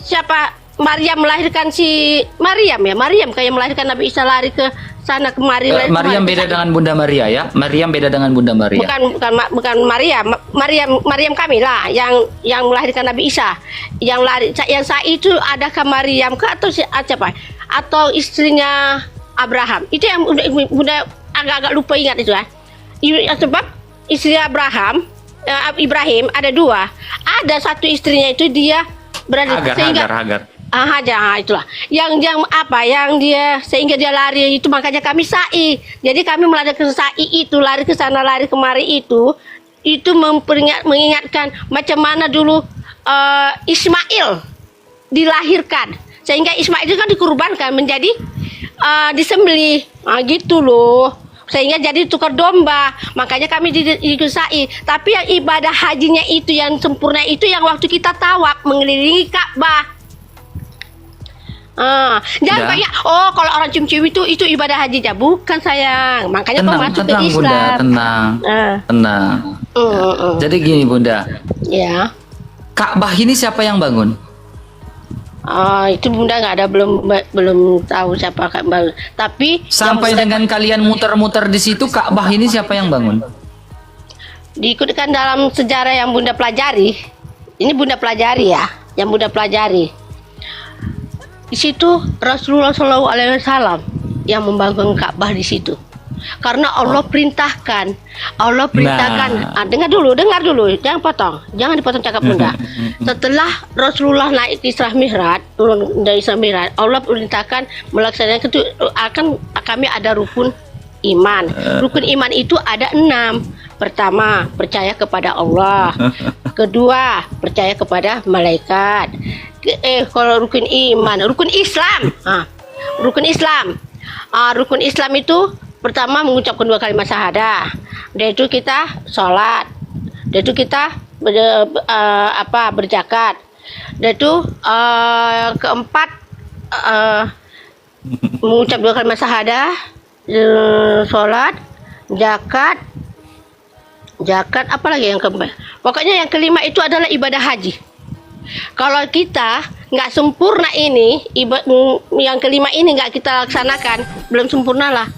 Speaker 1: siapa Maryam melahirkan Maryam kayak melahirkan Nabi Isa, lari ke sana kemari.
Speaker 2: Maryam beda dengan Bunda Maria ya. Maryam beda dengan Bunda Maria.
Speaker 1: Bukan Maryam kami lah yang melahirkan Nabi Isa. Yang lari yang sa'i itu adakah Maryam atau siapa? Atau istrinya Abraham. Itu yang Bunda agak-agak lupa ingat itu ya. Sebab istri Ibrahim ada dua. Ada satu istrinya itu dia berada
Speaker 2: Hagar.
Speaker 1: Itulah yang dia sehingga dia lari itu, makanya kami sa'i. Jadi kami melakukan sa'i itu, lari ke sana lari kemari itu mengingatkan macam mana dulu Ismail dilahirkan, sehingga Ismail itu kan dikurbankan menjadi disembelih gitu loh, sehingga jadi tukar domba. Makanya kami ikut sa'i. Tapi yang ibadah hajinya itu yang sempurna itu yang waktu kita tawaf mengelilingi Ka'bah. Jangan banyak. Kalau orang cium-cium itu ibadah hajinya, bukan sayang. Makanya kau masuk ke Islam.
Speaker 2: Tenang. Jadi gini Bunda.
Speaker 1: Ya.
Speaker 2: Ka'bah ini siapa yang bangun?
Speaker 1: Itu Bunda nggak ada, belum tahu siapa Ka'bah. Tapi
Speaker 2: sampai dengan kalian muter-muter di situ, Ka'bah ini siapa yang bangun?
Speaker 1: Diikutkan dalam sejarah yang Bunda pelajari. Ini Bunda pelajari ya, yang Bunda pelajari. Di situ Rasulullah SAW yang membangun Ka'bah di situ. Karena Allah perintahkan. Dengar dulu, jangan dipotong cakap Bunda. Setelah Rasulullah naik Isra Mi'raj, turun dari Isra Mi'raj, Allah perintahkan melaksanakan itu kami ada rukun iman. Rukun iman itu ada 6. Pertama, percaya kepada Allah. Kedua, percaya kepada malaikat. Kalau rukun iman, rukun Islam. Rukun Islam itu pertama mengucapkan 2 kalimat syahadah. Dan itu kita sholat. Dan itu kita berzakat. Dan itu keempat uh, mengucap 2 kalimat syahadah, sholat, zakat, apa lagi yang keempat? Pokoknya yang kelima itu adalah ibadah haji. Kalau kita nggak sempurna ini, yang kelima ini nggak kita laksanakan, belum sempurnalah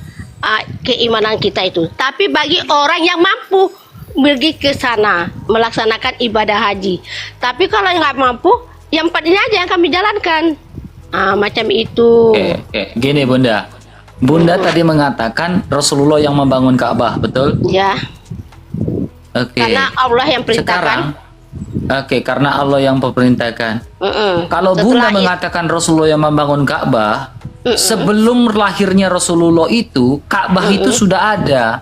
Speaker 1: keimanan kita itu. Tapi bagi orang yang mampu pergi ke sana melaksanakan ibadah haji. Tapi kalau nggak mampu, yang 4 ini aja yang kami jalankan. Macam itu.
Speaker 2: Oke. Gini Bunda. Bunda tadi mengatakan Rasulullah yang membangun Ka'bah, betul?
Speaker 1: Ya.
Speaker 2: Oke.
Speaker 1: Karena Allah yang perintahkan.
Speaker 2: Karena Allah yang memerintahkan. Kalau Bunda mengatakan Rasulullah yang membangun Ka'bah, sebelum lahirnya Rasulullah itu, Ka'bah itu sudah ada.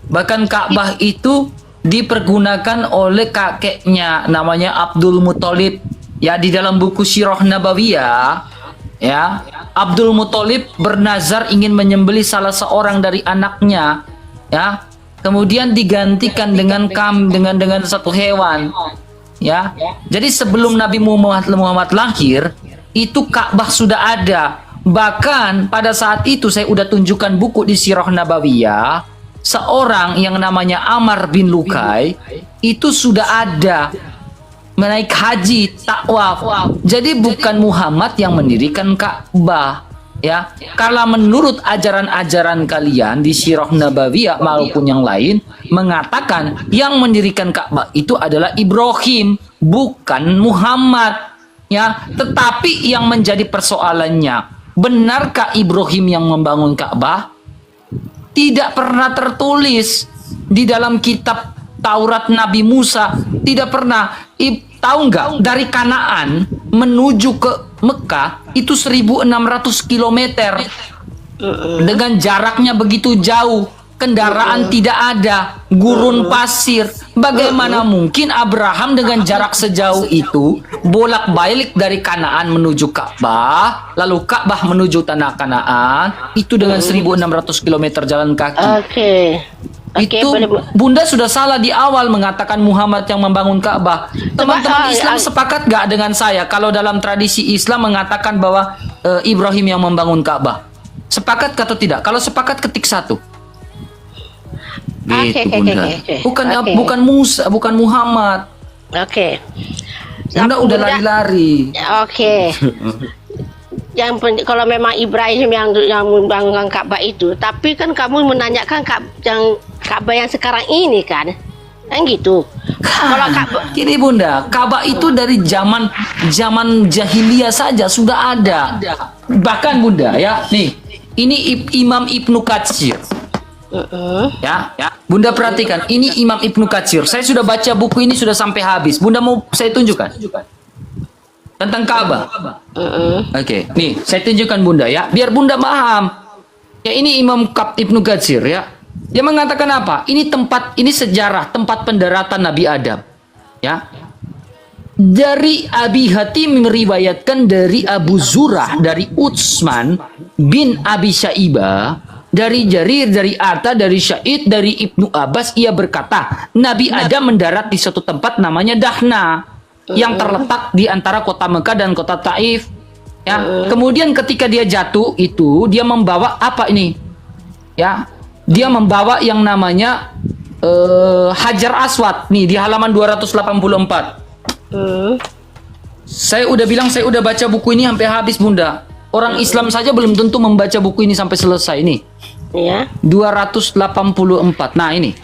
Speaker 2: Bahkan Ka'bah itu dipergunakan oleh kakeknya, namanya Abdul Muthalib. Ya, di dalam buku Sirah Nabawiyah, ya, Abdul Muthalib bernazar ingin menyembelih salah seorang dari anaknya, ya. Kemudian digantikan dengan dengan satu hewan. Ya, jadi sebelum Nabi Muhammad lahir, itu Ka'bah sudah ada. Bahkan pada saat itu saya udah tunjukkan buku di Sirah Nabawiyah, seorang yang namanya Amr bin Lukai itu sudah ada menaik haji takwaf. Jadi bukan Muhammad yang mendirikan Ka'bah. Ya, karena menurut ajaran-ajaran kalian di Sirah Nabawiyah maupun yang lain mengatakan yang mendirikan Ka'bah itu adalah Ibrahim, bukan Muhammad. Ya, tetapi yang menjadi persoalannya, benarkah Ibrahim yang membangun Ka'bah? Tidak pernah tertulis di dalam kitab Taurat Nabi Musa, tidak pernah. Tahu nggak, dari Kanaan menuju ke Mekah itu 1.600 km dengan jaraknya begitu jauh, kendaraan tidak ada, gurun pasir. Bagaimana mungkin Abraham dengan jarak sejauh itu bolak-balik dari Kanaan menuju Ka'bah, lalu Ka'bah menuju tanah Kanaan, itu dengan 1.600 km jalan kaki. Itu Bunda sudah salah di awal mengatakan Muhammad yang membangun Ka'bah. Teman-teman Islam sepakat gak dengan saya kalau dalam tradisi Islam mengatakan bahwa Ibrahim yang membangun Ka'bah? Sepakat atau tidak? Kalau sepakat ketik 1. Gitu Bunda. Bukan Musa, bukan Muhammad. Bunda udah lari-lari.
Speaker 1: Kalau memang Ibrahim yang membangun Ka'bah itu, tapi kan kamu menanyakan Ka'bah yang sekarang ini kan gitu. Kalau Ka'bah
Speaker 2: gini Bunda, Ka'bah itu dari zaman jahiliyah saja sudah ada. Bahkan Bunda ya, nih ini Imam Ibnu Katsir. Ya, Bunda perhatikan, ini Imam Ibnu Katsir. Saya sudah baca buku ini sudah sampai habis. Bunda mau saya tunjukkan tentang Ka'bah. Oke, nih saya tunjukkan Bunda ya, biar Bunda paham. Ya, ini Imam Ibnu Katsir ya. Dia mengatakan apa? Ini sejarah tempat pendaratan Nabi Adam. Ya. Dari Abi Hatim meriwayatkan dari Abu Zurah, dari Utsman bin Abi Syaibah, dari Jarir, dari Atta, dari Syaid, dari Ibnu Abbas, ia berkata, Nabi Adam mendarat di suatu tempat namanya Dahna, yang terletak di antara kota Mekah dan kota Taif. Ya, kemudian ketika dia jatuh itu dia membawa apa ini? Ya, dia membawa yang namanya Hajar Aswad nih di halaman 284. Saya udah bilang saya udah baca buku ini sampai habis Bunda. Orang Islam saja belum tentu membaca buku ini sampai selesai nih. Ya. 284. Nah, ini.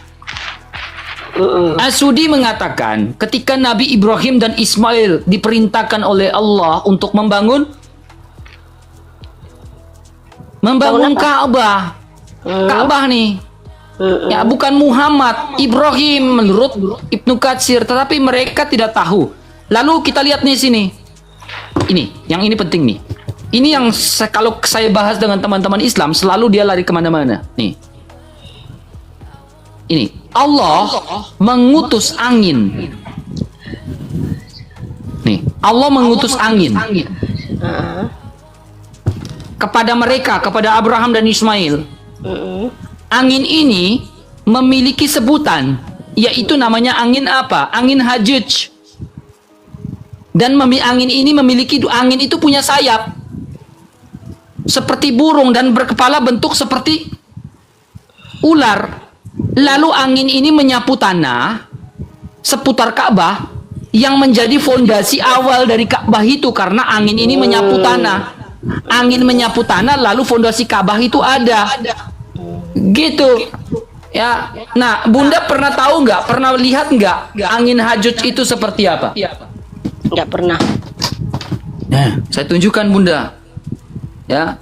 Speaker 2: As-Sudi mengatakan ketika Nabi Ibrahim dan Ismail diperintahkan oleh Allah untuk membangun Ka'bah. Ka'bah nih. Ya, bukan Muhammad, Ibrahim menurut Ibnu Katsir, tetapi mereka tidak tahu. Lalu kita lihat nih sini. Yang ini penting nih. Ini yang kalau saya bahas dengan teman-teman Islam selalu dia lari kemana-mana. Nih. Ini Allah mengutus angin. Nih, Allah mengutus angin kepada mereka, kepada Abraham dan Ismail. Angin ini memiliki sebutan, yaitu namanya angin apa? Angin Hajuj. Dan angin itu punya sayap. seperti burung dan berkepala bentuk seperti ular. Lalu angin ini menyapu tanah seputar Ka'bah yang menjadi fondasi awal dari Ka'bah itu, karena angin ini menyapu tanah. Angin menyapu tanah lalu fondasi Ka'bah itu ada. Gitu. Ya. Nah, Bunda pernah tahu nggak? Pernah lihat nggak angin hajut itu seperti apa?
Speaker 1: Nggak pernah.
Speaker 2: Nah, saya tunjukkan Bunda. Ya.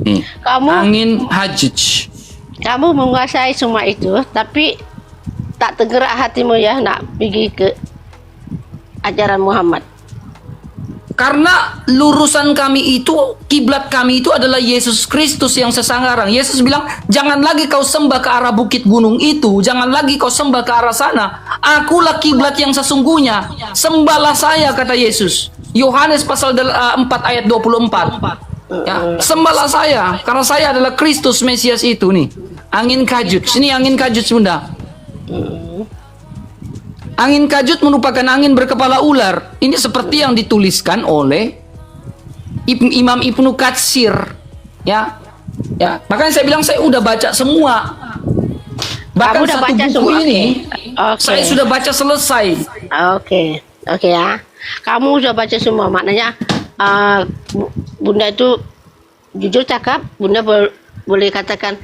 Speaker 2: Nih, angin hajut.
Speaker 1: Kamu menguasai semua itu, tapi tak tergerak hatimu ya nak pergi ke ajaran Muhammad.
Speaker 2: Karena lurusan kami itu, kiblat kami itu adalah Yesus Kristus yang sesanggarang. Yesus bilang, jangan lagi kau sembah ke arah bukit gunung itu, jangan lagi kau sembah ke arah sana. Akulah kiblat yang sesungguhnya. Sembahlah saya, kata Yesus. Yohanes pasal 4 ayat 24. Ya, sembahlah saya, karena saya adalah Kristus Mesias itu nih. Angin kajut, sini angin kajut Bunda. Angin kajut merupakan angin berkepala ular. Ini seperti yang dituliskan oleh Imam Ibnu Katsir. Ya, ya. Makanya saya bilang saya udah baca semua. Bahkan
Speaker 1: udah
Speaker 2: satu
Speaker 1: baca
Speaker 2: buku
Speaker 1: semua?
Speaker 2: ini
Speaker 1: Oke.
Speaker 2: saya sudah baca selesai.
Speaker 1: Oke, oke ya. Kamu sudah baca semua, maknanya Bunda itu jujur cakap. Bunda boleh katakan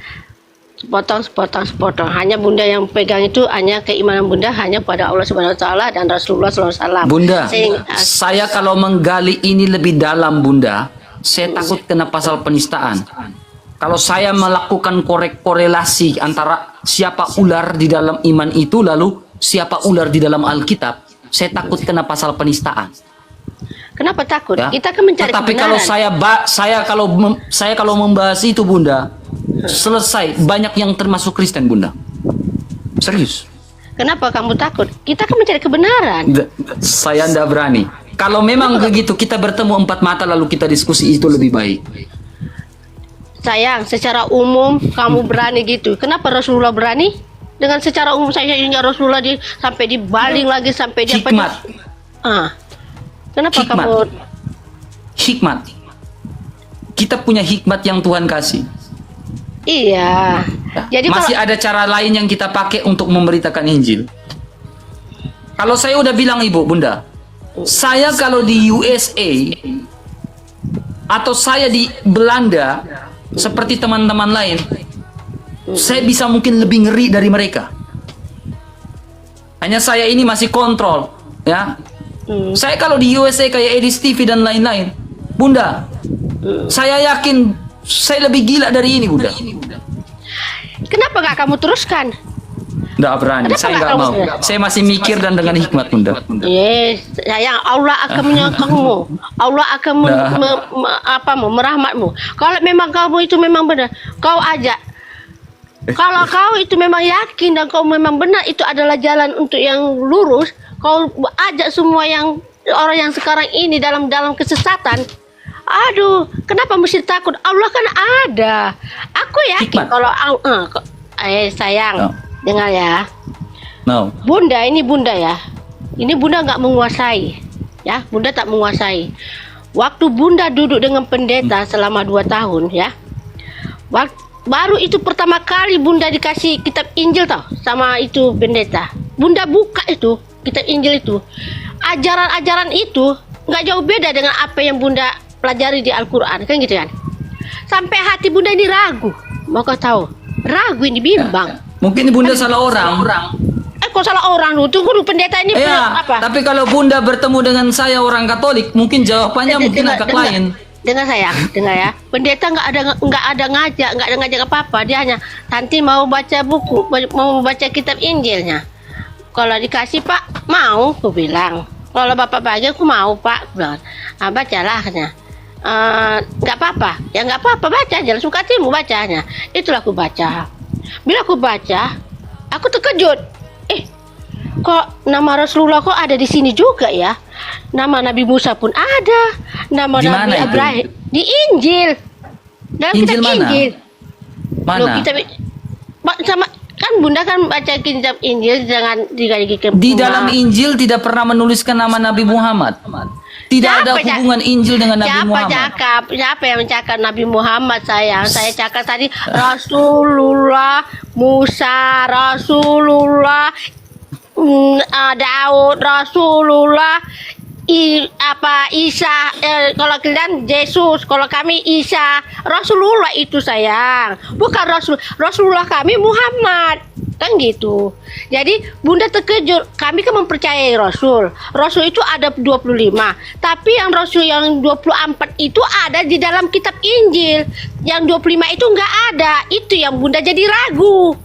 Speaker 1: sepotong. Hanya Bunda yang pegang itu hanya keimanan Bunda hanya pada Allah Subhanahu Wa Taala dan Rasulullah SAW.
Speaker 2: Bunda, saya kalau menggali ini lebih dalam Bunda, saya takut kena pasal penistaan. Kalau saya melakukan korelasi antara siapa ular di dalam iman itu lalu siapa ular di dalam Alkitab, saya takut kena pasal penistaan.
Speaker 1: Kenapa takut?
Speaker 2: Ya.
Speaker 1: Kita akan mencari
Speaker 2: Tetapi
Speaker 1: kebenaran.
Speaker 2: kalau saya kalau membahas itu Bunda, selesai, banyak yang termasuk Kristen Bunda. Serius.
Speaker 1: Kenapa kamu takut? Kita akan mencari kebenaran.
Speaker 2: Saya tidak berani. Kalau memang begitu kita bertemu 4 mata lalu kita diskusi, itu lebih baik.
Speaker 1: Sayang, secara umum kamu berani gitu. Kenapa Rasulullah berani? Dengan secara umum saya hingga Rasulullah sampai dibaling lagi sampai dia
Speaker 2: Hikmat.
Speaker 1: Kenapa
Speaker 2: Hikmat.
Speaker 1: kamu?
Speaker 2: Hikmat. Kita punya hikmat yang Tuhan kasih.
Speaker 1: Iya. Jadi
Speaker 2: masih ada cara lain yang kita pakai untuk memberitakan Injil. Kalau saya udah bilang Ibu, Bunda, saya kalau di USA atau saya di Belanda seperti teman-teman lain, saya bisa mungkin lebih ngeri dari mereka. Hanya saya ini masih kontrol, ya. Saya kalau di USA kayak Edis TV dan lain-lain, Bunda, saya yakin saya lebih gila dari ini, Bunda.
Speaker 1: Kenapa gak kamu teruskan?
Speaker 2: Nggak berani, saya nggak mau. Saya masih mikir dan dengan hikmat, Bunda.
Speaker 1: Yes, sayang, Allah akan menyokongmu. Allah akan merahmatmu. Kalau memang kamu itu memang benar, kau ajak. Kalau kau itu memang yakin dan kau memang benar itu adalah jalan untuk yang lurus, kau ajak semua yang orang yang sekarang ini dalam kesesatan. Aduh, kenapa mesti takut? Allah kan ada. Aku yakin
Speaker 2: Hikmat.
Speaker 1: kalau sayang, dengar ya.
Speaker 2: No.
Speaker 1: Bunda, ini Bunda ya. Ini Bunda nggak menguasai, ya. Bunda tak menguasai. Waktu Bunda duduk dengan pendeta selama 2 tahun, ya. Baru itu pertama kali Bunda dikasih kitab Injil tau sama itu pendeta. Bunda buka itu kitab Injil itu. Ajaran-ajaran itu nggak jauh beda dengan apa yang Bunda pelajari di Al-Quran, kan gitu kan. Sampai hati Bunda ini ragu. Mau kau tahu? Ragu ini, bimbang.
Speaker 2: Mungkin Bunda salah orang.
Speaker 1: Kok salah orang lu? Tunggu dulu, pendeta ini apa?
Speaker 2: Tapi kalau Bunda bertemu dengan saya orang Katolik, mungkin jawabannya mungkin agak lain.
Speaker 1: Dengar saya, dengar ya. Pendeta nggak ada ngajak apa-apa. Dia hanya nanti mau baca buku, mau baca kitab Injilnya. Kalau dikasih Pak, mau, aku bilang. Kalau Bapak bagi aku mau Pak, aku bilang. Bacalah katanya. Nggak apa-apa, ya nggak apa-apa, baca aja, langsung hatimu bacanya. Itulah aku baca. Bila aku baca, aku terkejut. Kok nama Rasulullah kok ada di sini juga ya? Nama Nabi Musa pun ada, nama
Speaker 2: Di
Speaker 1: Nabi
Speaker 2: mana itu?
Speaker 1: Ibrahim di Injil. Dalam
Speaker 2: Injil
Speaker 1: kitab
Speaker 2: mana?
Speaker 1: Injil.
Speaker 2: Mana?
Speaker 1: Loh, sama kan Bunda kan baca kitab Injil, jangan digaji.
Speaker 2: Di dalam Injil tidak pernah menuliskan nama Nabi Muhammad. Tidak ada hubungan Injil dengan Nabi Muhammad.
Speaker 1: Siapa yang mencakap Nabi Muhammad sayang? Saya cakap tadi Rasulullah, Musa, Rasulullah, Daud, Rasulullah, Isa, kalau kalian Yesus, kalau kami Isa. Rasulullah itu sayang, bukan Rasulullah kami Muhammad. Kan gitu. Jadi Bunda terkejut. Kami kan mempercayai Rasul. Rasul itu ada 25. Tapi yang Rasul yang 24 itu ada di dalam kitab Injil. Yang 25 itu nggak ada. Itu yang Bunda jadi ragu.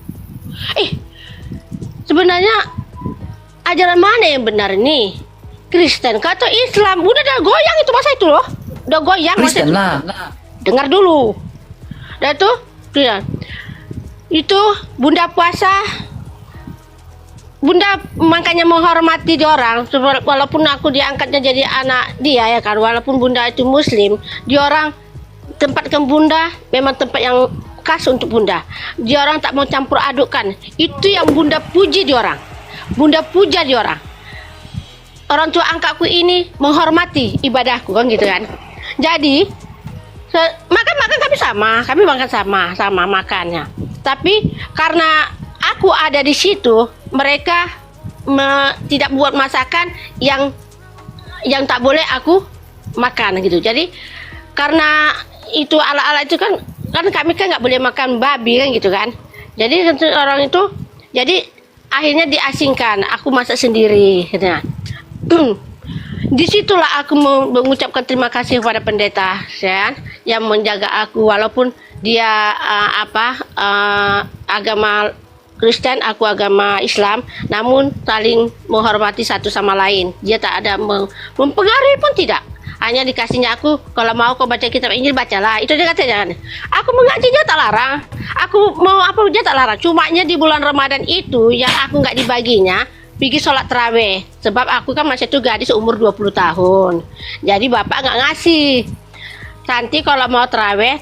Speaker 1: Sebenarnya ajaran mana yang benar nih? Kristen atau Islam? Bunda udah goyang itu masa itu loh. Udah goyang
Speaker 2: Kristen
Speaker 1: masa itu.
Speaker 2: lah.
Speaker 1: Dengar dulu. Dan tuh, itu Bunda puasa, Bunda makanya menghormati dia orang. Walaupun aku diangkatnya jadi anak dia ya kan, walaupun Bunda itu Muslim, dia orang tempatkan Bunda memang tempat yang khas untuk Bunda. Dia orang tak mau campur adukkan. Itu yang Bunda puji dia orang. Bunda puja dia orang. Orang tua angkatku ini menghormati ibadahku kan gitu kan. Jadi makan kami makan sama makannya. Tapi karena aku ada di situ, mereka tidak buat masakan yang tak boleh aku makan gitu. Jadi karena itu ala-ala itu kan kami kan nggak boleh makan babi kan gitu kan. Jadi orang itu, jadi akhirnya diasingkan. Aku masak sendiri. Gitu. Disitulah aku mengucapkan terima kasih kepada pendeta ya, yang menjaga aku walaupun dia agama Kristen, aku agama Islam, namun saling menghormati satu sama lain. Dia tak ada mempengaruhi pun tidak. Hanya dikasihnya aku, kalau mau kau baca kitab Injil bacalah. Itu dia katanya. Aku mengaji dia tak larang. Aku mau apa dia tak larang. Cumanya di bulan Ramadan itu yang aku nggak dibaginya pergi sholat terawih. Sebab aku kan masih tuh gadis umur 20 tahun. Jadi bapak nggak ngasih. Nanti kalau mau terawih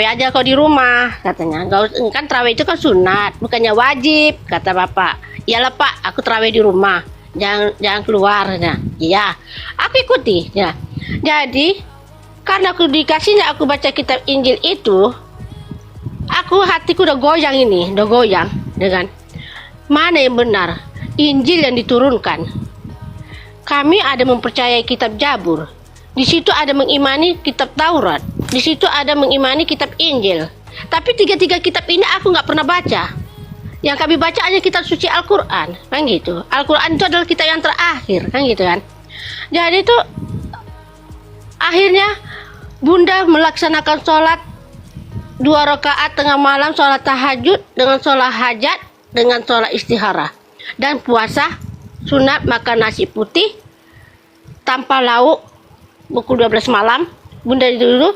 Speaker 1: aja kau di rumah katanya. Kan terawih itu kan sunat, bukannya wajib kata bapak. Iyalah pak, aku terawih di rumah. Jangan keluar ya. Iya, aku ikuti ya. Jadi karena aku dikasihnya aku baca kitab Injil itu, hatiku udah goyang dengan mana yang benar. Injil yang diturunkan. Kami ada mempercayai kitab Jabur. Di situ ada mengimani kitab Taurat. Di situ ada mengimani kitab Injil. Tapi tiga kitab ini aku nggak pernah baca. Yang kami baca hanya kitab suci Al-Quran, kan gitu. Al-Quran itu adalah kitab yang terakhir, kan gitu kan. Jadi itu akhirnya Bunda melaksanakan sholat 2 rakaat tengah malam, sholat tahajud dengan sholat hajat dengan sholat istihara. Dan puasa sunat makan nasi putih tanpa lauk pukul 12 malam. Bunda dulu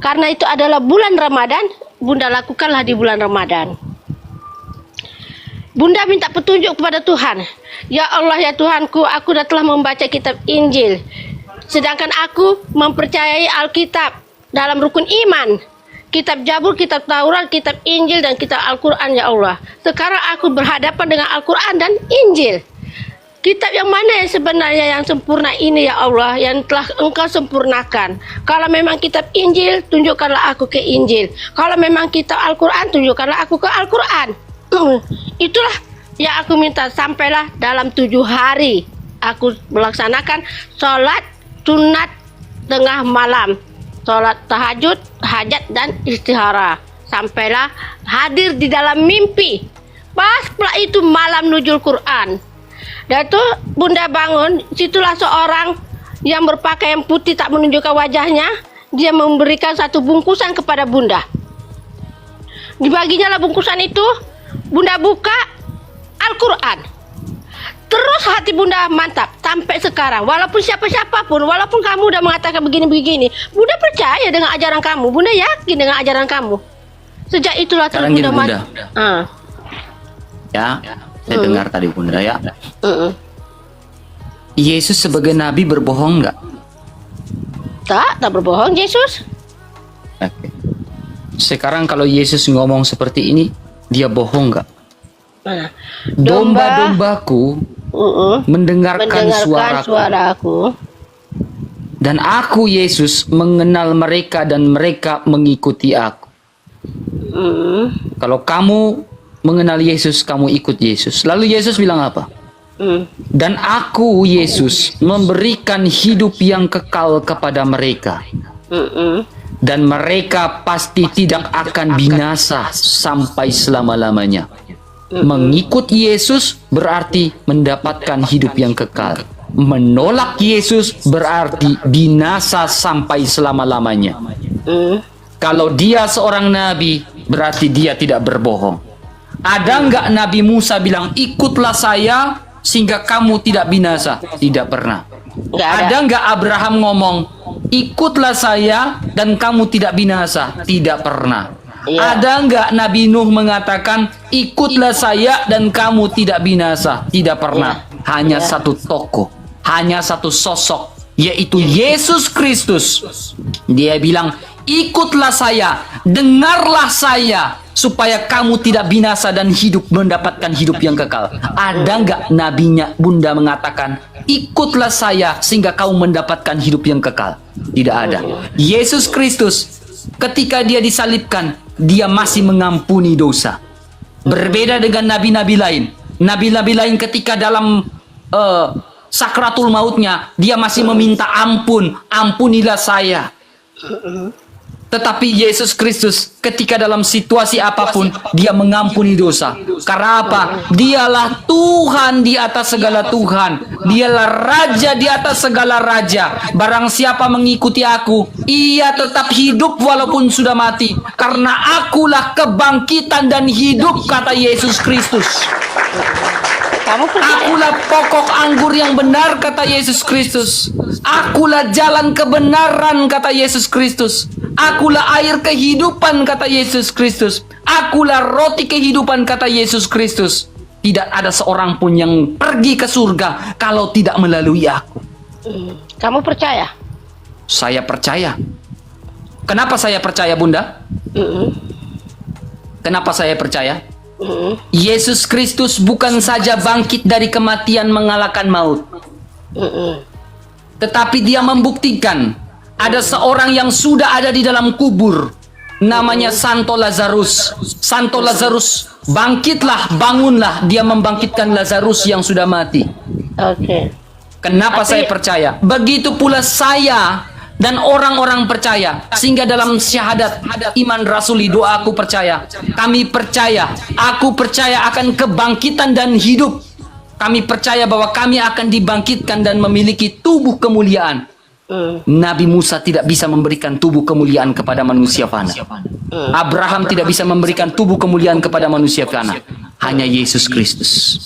Speaker 1: karena itu adalah bulan Ramadan, Bunda lakukanlah di bulan Ramadan. Bunda minta petunjuk kepada Tuhan. Ya Allah ya Tuhanku, aku telah membaca kitab Injil. Sedangkan aku mempercayai Alkitab dalam rukun iman. Kitab Jabur, kitab Taurat, kitab Injil, dan kitab Al-Quran ya Allah. Sekarang aku berhadapan dengan Al-Quran dan Injil. Kitab yang mana yang sebenarnya yang sempurna ini ya Allah, yang telah Engkau sempurnakan. Kalau memang kitab Injil, tunjukkanlah aku ke Injil. Kalau memang kitab Al-Quran, tunjukkanlah aku ke Al-Quran. Itulah yang aku minta. Sampailah dalam 7 hari aku melaksanakan sholat sunat tengah malam, sholat tahajud, hajat dan istihara. Sampailah hadir di dalam mimpi. Pas pula itu malam nuzul Quran. Dan itu Bunda bangun, situlah seorang yang berpakaian putih tak menunjukkan wajahnya. Dia memberikan satu bungkusan kepada Bunda. Dibaginya lah bungkusan itu. Bunda buka Al-Quran. Terus hati Bunda mantap sampai sekarang. Walaupun siapa-siapa pun, walaupun kamu udah mengatakan begini-begini, Bunda percaya dengan ajaran kamu. Bunda yakin dengan ajaran kamu. Sejak itulah terus Bunda mantap.
Speaker 2: Ya, saya dengar tadi Bunda ya. Yesus sebagai nabi berbohong nggak?
Speaker 1: Tak berbohong Yesus.
Speaker 2: Oke. Sekarang kalau Yesus ngomong seperti ini, dia bohong nggak?
Speaker 1: Domba,
Speaker 2: Domba-dombaku mendengarkan suaraku. Dan aku Yesus mengenal mereka dan mereka mengikuti aku. Kalau kamu mengenal Yesus, kamu ikut Yesus. Lalu Yesus bilang apa? Dan aku Yesus memberikan hidup yang kekal kepada mereka. Dan mereka pasti tidak akan binasa sampai selama-lamanya. Mengikut Yesus berarti mendapatkan hidup yang kekal. Menolak Yesus berarti binasa sampai selama-lamanya. Kalau dia seorang nabi, berarti dia tidak berbohong. Ada enggak Nabi Musa bilang, ikutlah saya sehingga kamu tidak binasa? Tidak pernah. Ada enggak Abraham ngomong, ikutlah saya dan kamu tidak binasa? Tidak pernah. Ada enggak Nabi Nuh mengatakan, ikutlah saya dan kamu tidak binasa? Tidak pernah. Hanya satu tokoh, hanya satu sosok, yaitu Yesus Kristus. Dia bilang, ikutlah saya, dengarlah saya, supaya kamu tidak binasa dan hidup, mendapatkan hidup yang kekal. Ada enggak nabinya Bunda mengatakan, ikutlah saya sehingga kamu mendapatkan hidup yang kekal? Tidak ada. Yesus Kristus ketika dia disalibkan, dia masih mengampuni dosa. Berbeda dengan nabi-nabi lain. Nabi-nabi lain ketika dalam sakratul mautnya, dia masih meminta ampun, ampunilah saya. Tetapi Yesus Kristus ketika dalam situasi apapun, dia mengampuni dosa. Karena apa? Dialah Tuhan di atas segala Tuhan. Dialah Raja di atas segala Raja. Barang siapa mengikuti aku, ia tetap hidup walaupun sudah mati. Karena akulah kebangkitan dan hidup, kata Yesus Kristus. Akulah pokok anggur yang benar, kata Yesus Kristus. Akulah jalan kebenaran, kata Yesus Kristus. Akulah air kehidupan, kata Yesus Kristus. Akulah roti kehidupan, kata Yesus Kristus. Tidak ada seorang pun yang pergi ke surga kalau tidak melalui aku.
Speaker 1: Kamu percaya?
Speaker 2: Saya percaya. Kenapa saya percaya, Bunda? Kenapa saya percaya? Yesus Kristus bukan saja bangkit dari kematian mengalahkan maut, tetapi dia membuktikan ada seorang yang sudah ada di dalam kubur, namanya Santo Lazarus. Santo Lazarus, bangkitlah, bangunlah. Dia membangkitkan Lazarus yang sudah mati. Kenapa saya percaya? Begitu pula saya dan orang-orang percaya, sehingga dalam syahadat iman rasuli, doa aku percaya, kami percaya, aku percaya akan kebangkitan dan hidup. Kami percaya bahwa kami akan dibangkitkan dan memiliki tubuh kemuliaan. Nabi Musa tidak bisa memberikan tubuh kemuliaan kepada manusia fana. Abraham tidak bisa memberikan tubuh kemuliaan kepada manusia fana. Hanya Yesus Kristus.